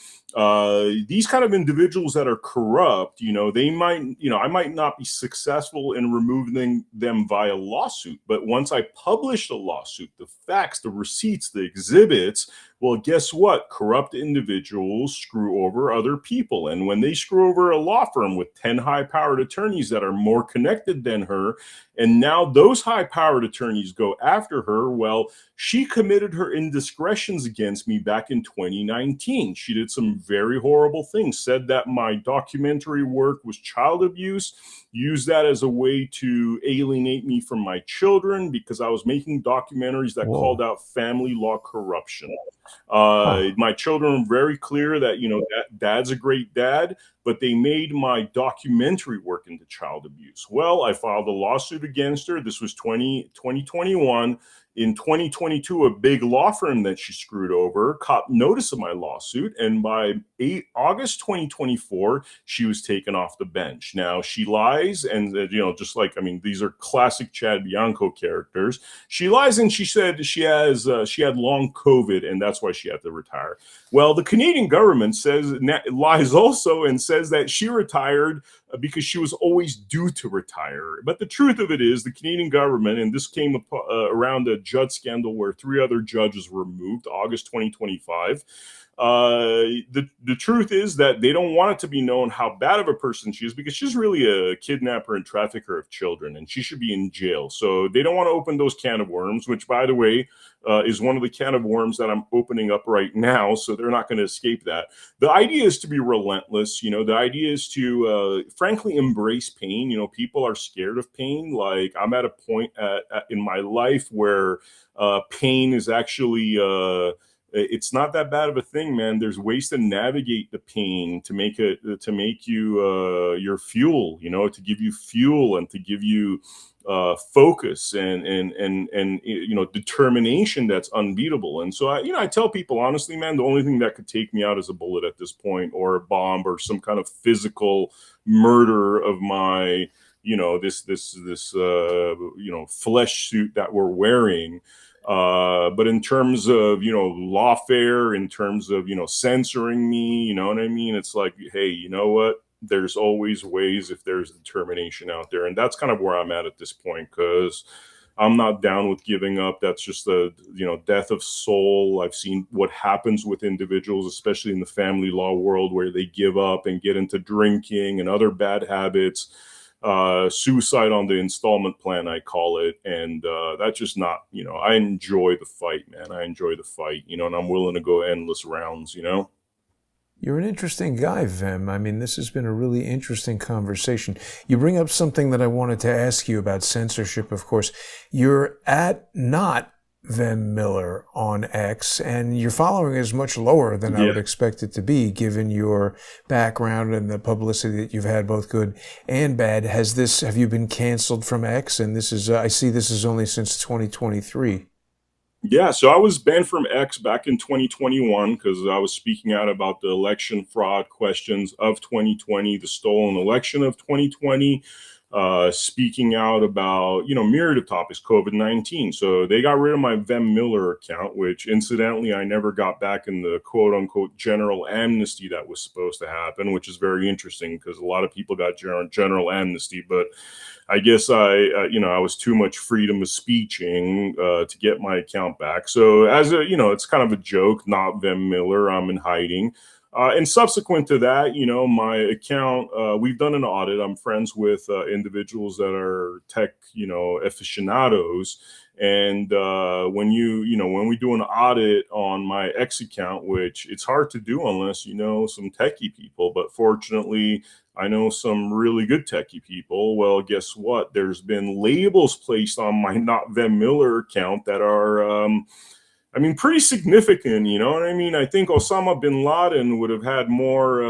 these kind of individuals that are corrupt, they might, I might not be successful in removing them via lawsuit. But once I publish the lawsuit, the facts, the receipts, the exhibits, well, guess what? Corrupt individuals screw over other people. And when they screw over a law firm with 10 high-powered attorneys that are more connected than her, and now those high-powered attorneys go after her, well, she committed her indiscretions against me back in 2019. She did some very horrible things, said that my documentary work was child abuse, used that as a way to alienate me from my children because I was making documentaries that called out family law corruption. My children are very clear that, dad's a great dad, but they made my documentary work into child abuse. Well, I filed a lawsuit against her. This was 2021. In 2022, a big law firm that she screwed over caught notice of my lawsuit, and by August 2024, she was taken off the bench. Now, she lies, and these are classic Chad Bianco characters. She lies, and she said she had long COVID, and that's why she had to retire. Well, the Canadian government lies also and says that she retired because she was always due to retire. But the truth of it is, the Canadian government, and this came around a judge scandal where 3 other judges were removed, August 2025. The truth is that they don't want it to be known how bad of a person she is, because she's really a kidnapper and trafficker of children, and she should be in jail. So they don't want to open those can of worms, which, by the way, is one of the can of worms that I'm opening up right now. So they're not going to escape that. The idea is to be relentless. The idea is to, frankly, embrace pain. People are scared of pain. Like, I'm at a point in my life where pain is actually it's not that bad of a thing, man. There's ways to navigate the pain to make it to make you your fuel, to give you fuel and to give you focus and determination that's unbeatable. And so I tell people honestly, man, the only thing that could take me out is a bullet at this point, or a bomb, or some kind of physical murder of my this flesh suit that we're wearing. But in terms of, lawfare, in terms of, censoring me, you know what I mean? It's like, hey, you know what? There's always ways if there's determination out there. And that's kind of where I'm at this point, because I'm not down with giving up. That's just the, death of soul. I've seen what happens with individuals, especially in the family law world, where they give up and get into drinking and other bad habits. Suicide on the installment plan, I call it. And that's just not, I enjoy the fight, man. I enjoy the fight, and I'm willing to go endless rounds. You're an interesting guy, Vem. I mean, this has been a really interesting conversation. You bring up something that I wanted to ask you about censorship, of course. You're at not Vem Miller on X, and your following is much lower than I would expect it to be, given your background and the publicity that you've had, both good and bad. Have you been canceled from X? And this is, I see this is only since 2023. Yeah, so I was banned from X back in 2021 because I was speaking out about the election fraud questions of 2020, the stolen election of 2020, speaking out about, myriad of topics, COVID-19. So they got rid of my Vem Miller account, which incidentally, I never got back in the quote unquote general amnesty that was supposed to happen, which is very interesting because a lot of people got general amnesty, but I guess I was too much freedom of speeching to get my account back. So it's kind of a joke, not Vem Miller. I'm in hiding. And subsequent to that, my account, we've done an audit. I'm friends with individuals that are tech, aficionados. And when we do an audit on my X account, which it's hard to do unless you know some techie people, but fortunately, I know some really good techie people. Well, guess what? There's been labels placed on my not Vem Miller account that are, pretty significant. You know what I mean? I think Osama bin Laden would have had more,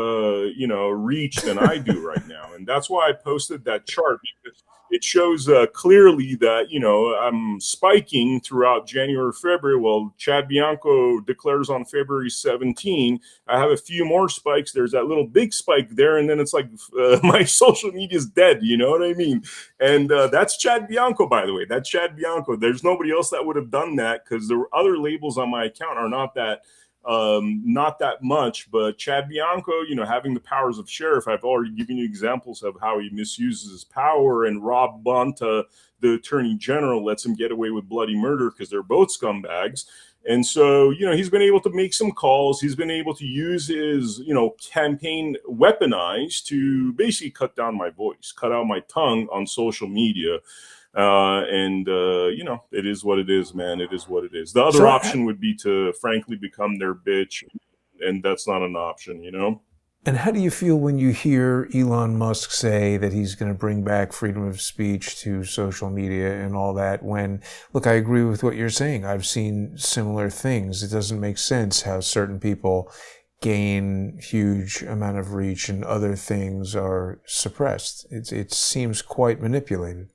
reach than I do right now. And that's why I posted that chart, because it shows clearly that, I'm spiking throughout January, February. Well, Chad Bianco declares on February 17. I have a few more spikes. There's that little big spike there. And then it's like my social media is dead. You know what I mean? And that's Chad Bianco, by the way. That's Chad Bianco. There's nobody else that would have done that, because the other labels on my account are not that much. But Chad Bianco, having the powers of sheriff, I've already given you examples of how he misuses his power, and Rob Bonta, the attorney general, lets him get away with bloody murder because they're both scumbags. And so, he's been able to make some calls. He's been able to use his, campaign weaponized to basically cut down my voice, cut out my tongue on social media. It is what it is, man. It is what it is. The other option would be to frankly become their bitch, and that's not an option, And how do you feel when you hear Elon Musk say that he's going to bring back freedom of speech to social media and all that? When, look, I agree with what you're saying. I've seen similar things. It doesn't make sense how certain people gain huge amount of reach and other things are suppressed. It seems quite manipulated.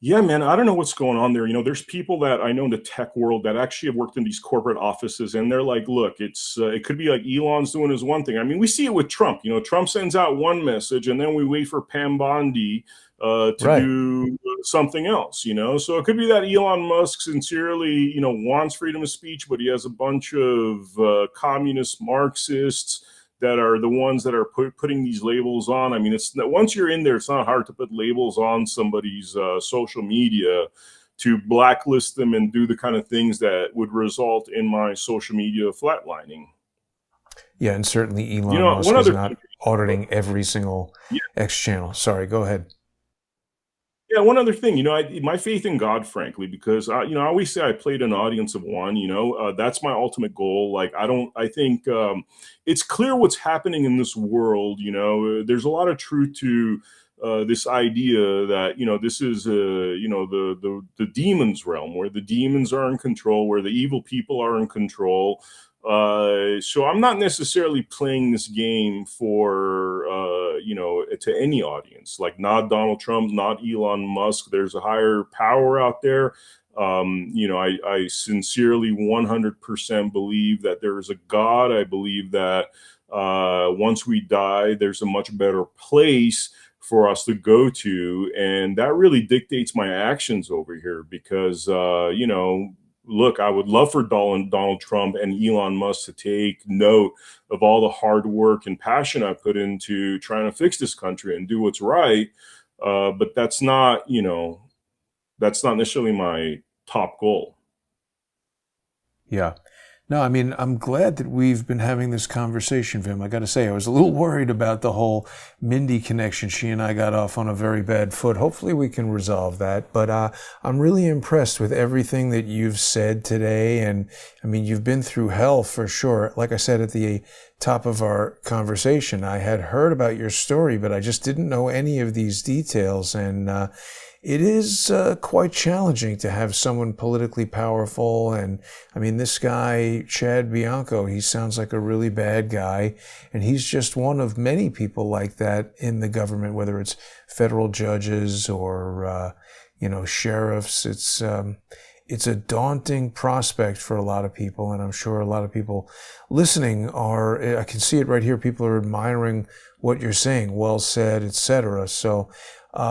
Yeah, man, I don't know what's going on there. There's people that I know in the tech world that actually have worked in these corporate offices, and they're like, look, it could be like Elon's doing his one thing. I mean, we see it with Trump. Trump sends out one message, and then we wait for Pam Bondi to do something else, So it could be that Elon Musk sincerely, wants freedom of speech, but he has a bunch of communist Marxists that are the ones that are putting these labels on. I mean, once you're in there, it's not hard to put labels on somebody's social media to blacklist them and do the kind of things that would result in my social media flatlining. Yeah, and certainly Elon Musk is not auditing every single X channel. Sorry, go ahead. Yeah, one other thing, my faith in God, frankly, because I always say I played an audience of one. That's my ultimate goal. Like, I think it's clear what's happening in this world. There's a lot of truth to this idea that this is the demons realm, where the demons are in control, where the evil people are in control. So I'm not necessarily playing this game for to any audience, like not Donald Trump, not Elon Musk. There's a higher power out there. I sincerely 100% believe that there is a God. I believe that once we die, there's a much better place for us to go to, and that really dictates my actions over here. Because look, I would love for Donald Trump and Elon Musk to take note of all the hard work and passion I put into trying to fix this country and do what's right. But that's not necessarily my top goal. Yeah. No, I mean, I'm glad that we've been having this conversation, Vim. I got to say, I was a little worried about the whole Mindy connection. She and I got off on a very bad foot. Hopefully we can resolve that. But I'm really impressed with everything that you've said today. And I mean, you've been through hell for sure. Like I said at the top of our conversation, I had heard about your story, but I just didn't know any of these details. And it is quite challenging to have someone politically powerful. And I mean, this guy, Chad Bianco, he sounds like a really bad guy. And he's just one of many people like that in the government, whether it's federal judges or, sheriffs. It's a daunting prospect for a lot of people. And I'm sure a lot of people listening I can see it right here. People are admiring what you're saying. Well said, etc. So,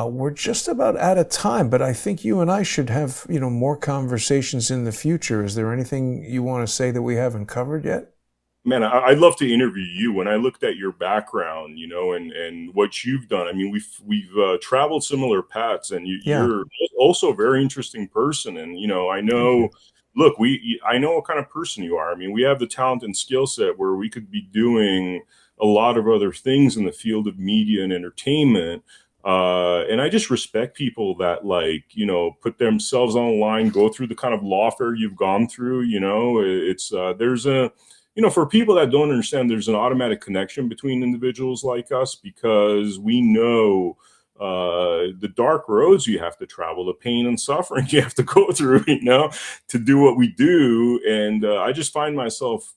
we're just about out of time, but I think you and I should have, more conversations in the future. Is there anything you want to say that we haven't covered yet? Man, I'd love to interview you. When I looked at your background, and what you've done, I mean, we've traveled similar paths, and Yeah. you're also a very interesting person. And I know, look, I know what kind of person you are. I mean, we have the talent and skill set where we could be doing a lot of other things in the field of media and entertainment. And I just respect people that put themselves on the line, go through the kind of lawfare you've gone through. There's for people that don't understand, there's an automatic connection between individuals like us, because we know the dark roads you have to travel, the pain and suffering you have to go through, to do what we do. And I just find myself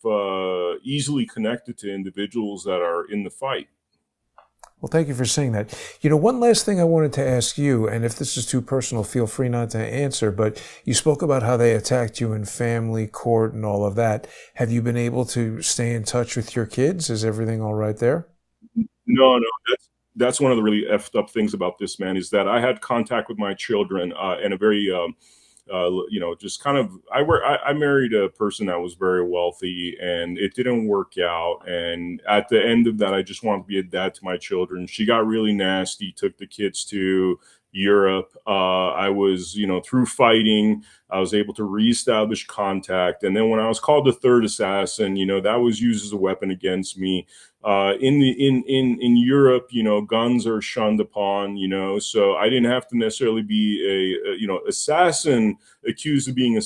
easily connected to individuals that are in the fight. Well, thank you for saying that. One last thing I wanted to ask you, and if this is too personal, feel free not to answer, but you spoke about how they attacked you in family court and all of that. Have you been able to stay in touch with your kids? Is everything all right there? No, that's one of the really effed up things about this, man, is that I had contact with my children in a very just kind of, I married a person that was very wealthy, and it didn't work out. And at the end of that, I just wanted to be a dad to my children. She got really nasty, took the kids to Europe. I was, through fighting, I was able to reestablish contact. And then when I was called the third assassin, that was used as a weapon against me. In Europe, guns are shunned upon, so I didn't have to necessarily be a assassin accused of being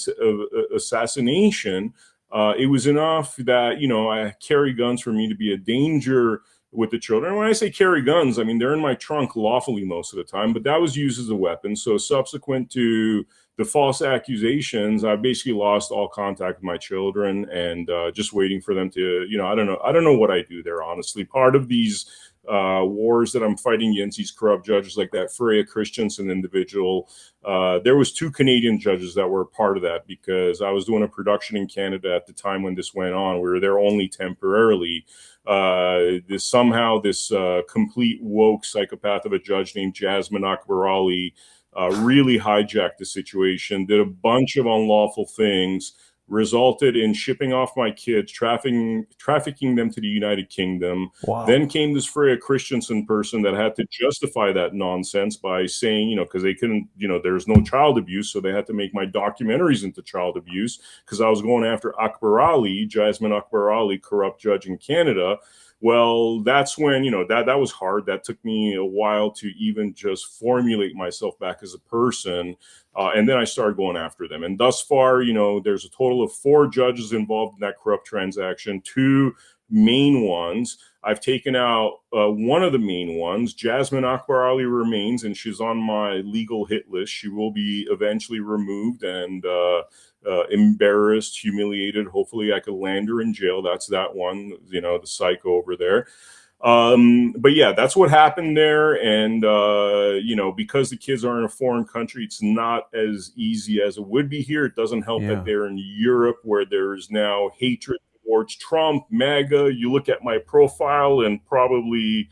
assassination. It was enough that, I carry guns for me to be a danger with the children. And when I say carry guns, I mean, they're in my trunk lawfully most of the time, but that was used as a weapon. So subsequent to the false accusations, I basically lost all contact with my children, and just waiting for them to, I don't know what I do there, honestly. Part of these wars that I'm fighting against these corrupt judges, like that Freya Christensen individual, there was 2 Canadian judges that were part of that, because I was doing a production in Canada at the time when this went on. We were there only temporarily. This complete woke psychopath of a judge named Jasmine Akbar Ali really hijacked the situation, did a bunch of unlawful things, resulted in shipping off my kids, trafficking them to the United Kingdom. Wow. Then came this Freya Christensen person that had to justify that nonsense by saying, because they couldn't, there's no child abuse, so they had to make my documentaries into child abuse, because I was going after Akbar Ali, Jasmine Akbar Ali, corrupt judge in Canada. Well, that's when, that was hard. That took me a while to even just formulate myself back as a person. And then I started going after them. And thus far, there's a total of 4 judges involved in that corrupt transaction, 2 main ones. I've taken out one of the main ones. Jasmine Akbar Ali remains, and she's on my legal hit list. She will be eventually removed and embarrassed, humiliated. Hopefully, I could land her in jail. That's that one, the psycho over there. But yeah, that's what happened there. And, because the kids are in a foreign country, it's not as easy as it would be here. It doesn't help that they're in Europe, where there's now hatred towards Trump, MAGA. You look at my profile, and probably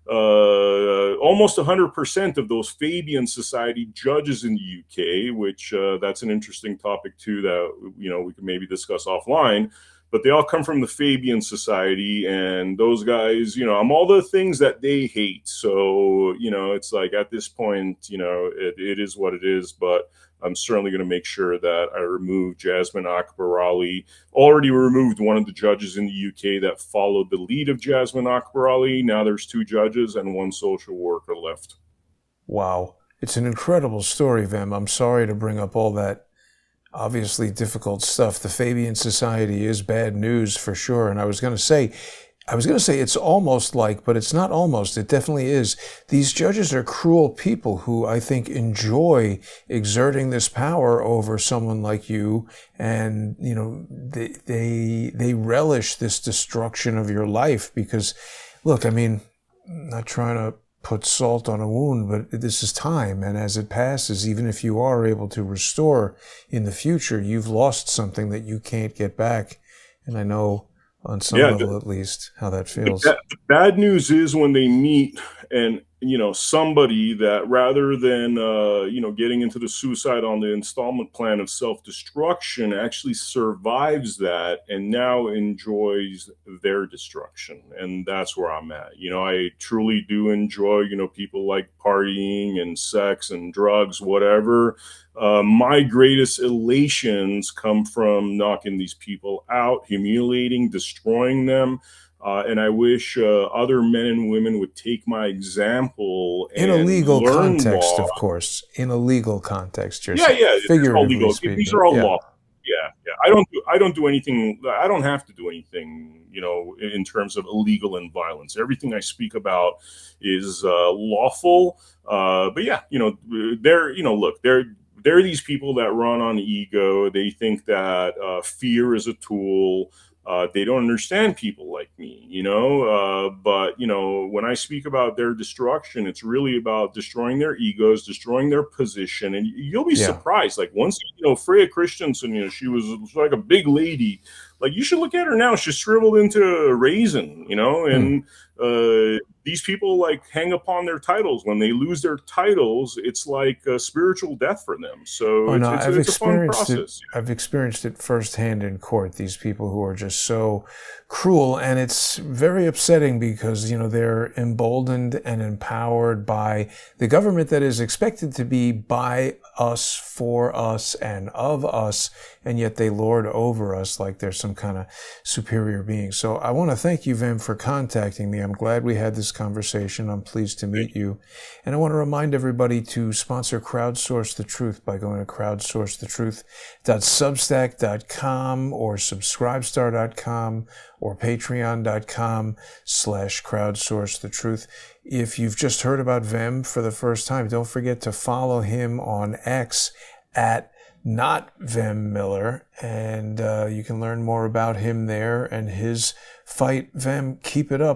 almost 100% of those Fabian Society judges in the UK, which that's an interesting topic too that we could maybe discuss offline. But they all come from the Fabian Society, and those guys, I'm all the things that they hate. So, it's like at this point, it is what it is. But I'm certainly going to make sure that I remove Jasmine Akbar Ali. Already removed one of the judges in the UK that followed the lead of Jasmine Akbar Ali. Now there's 2 judges and 1 social worker left. Wow. It's an incredible story, Vem. I'm sorry to bring up all that obviously difficult stuff. The Fabian Society is bad news for sure. And I was going to say it's almost like, but it's not almost, it definitely is. These judges are cruel people who I think enjoy exerting this power over someone like you. And, they relish this destruction of your life because, look, I'm not trying to put salt on a wound, but this is time. And as it passes, even if you are able to restore in the future, you've lost something that you can't get back. And I know on some level, at least, how that feels. The bad news is when they meet and, somebody that rather than, getting into the suicide on the installment plan of self-destruction actually survives that and now enjoys their destruction. And that's where I'm at. I truly do enjoy, people like partying and sex and drugs, whatever. My greatest elations come from knocking these people out, humiliating, destroying them. And I wish other men and women would take my example and in a legal context, law. Of course. In a legal context, figuratively speaking. These are all law. Yeah. I don't do anything. I don't have to do anything, in terms of illegal and violence. Everything I speak about is lawful. But yeah, they're these people that run on ego. They think that fear is a tool. They don't understand people like me, but, when I speak about their destruction, it's really about destroying their egos, destroying their position. And you'll be surprised. Like once, Freya Christensen, she was like a big lady. Like you should look at her now. She's shriveled into a raisin, and these people like hang upon their titles. When they lose their titles, it's like a spiritual death for them. So it's a fun process. I've experienced it firsthand in court, these people who are just so cruel. And it's very upsetting because, they're emboldened and empowered by the government that is expected to be by us, for us, and of us. And yet they lord over us like they're some kind of superior being. So I want to thank you, Vem, for contacting me. I'm glad we had this conversation. I'm pleased to meet you. And I want to remind everybody to sponsor Crowdsource the Truth by going to crowdsourcethetruth.substack.com or subscribestar.com or patreon.com/crowdsourcethetruth. If you've just heard about Vem for the first time, don't forget to follow him on X at not Vem Miller, and you can learn more about him there and his fight. Vem, keep it up.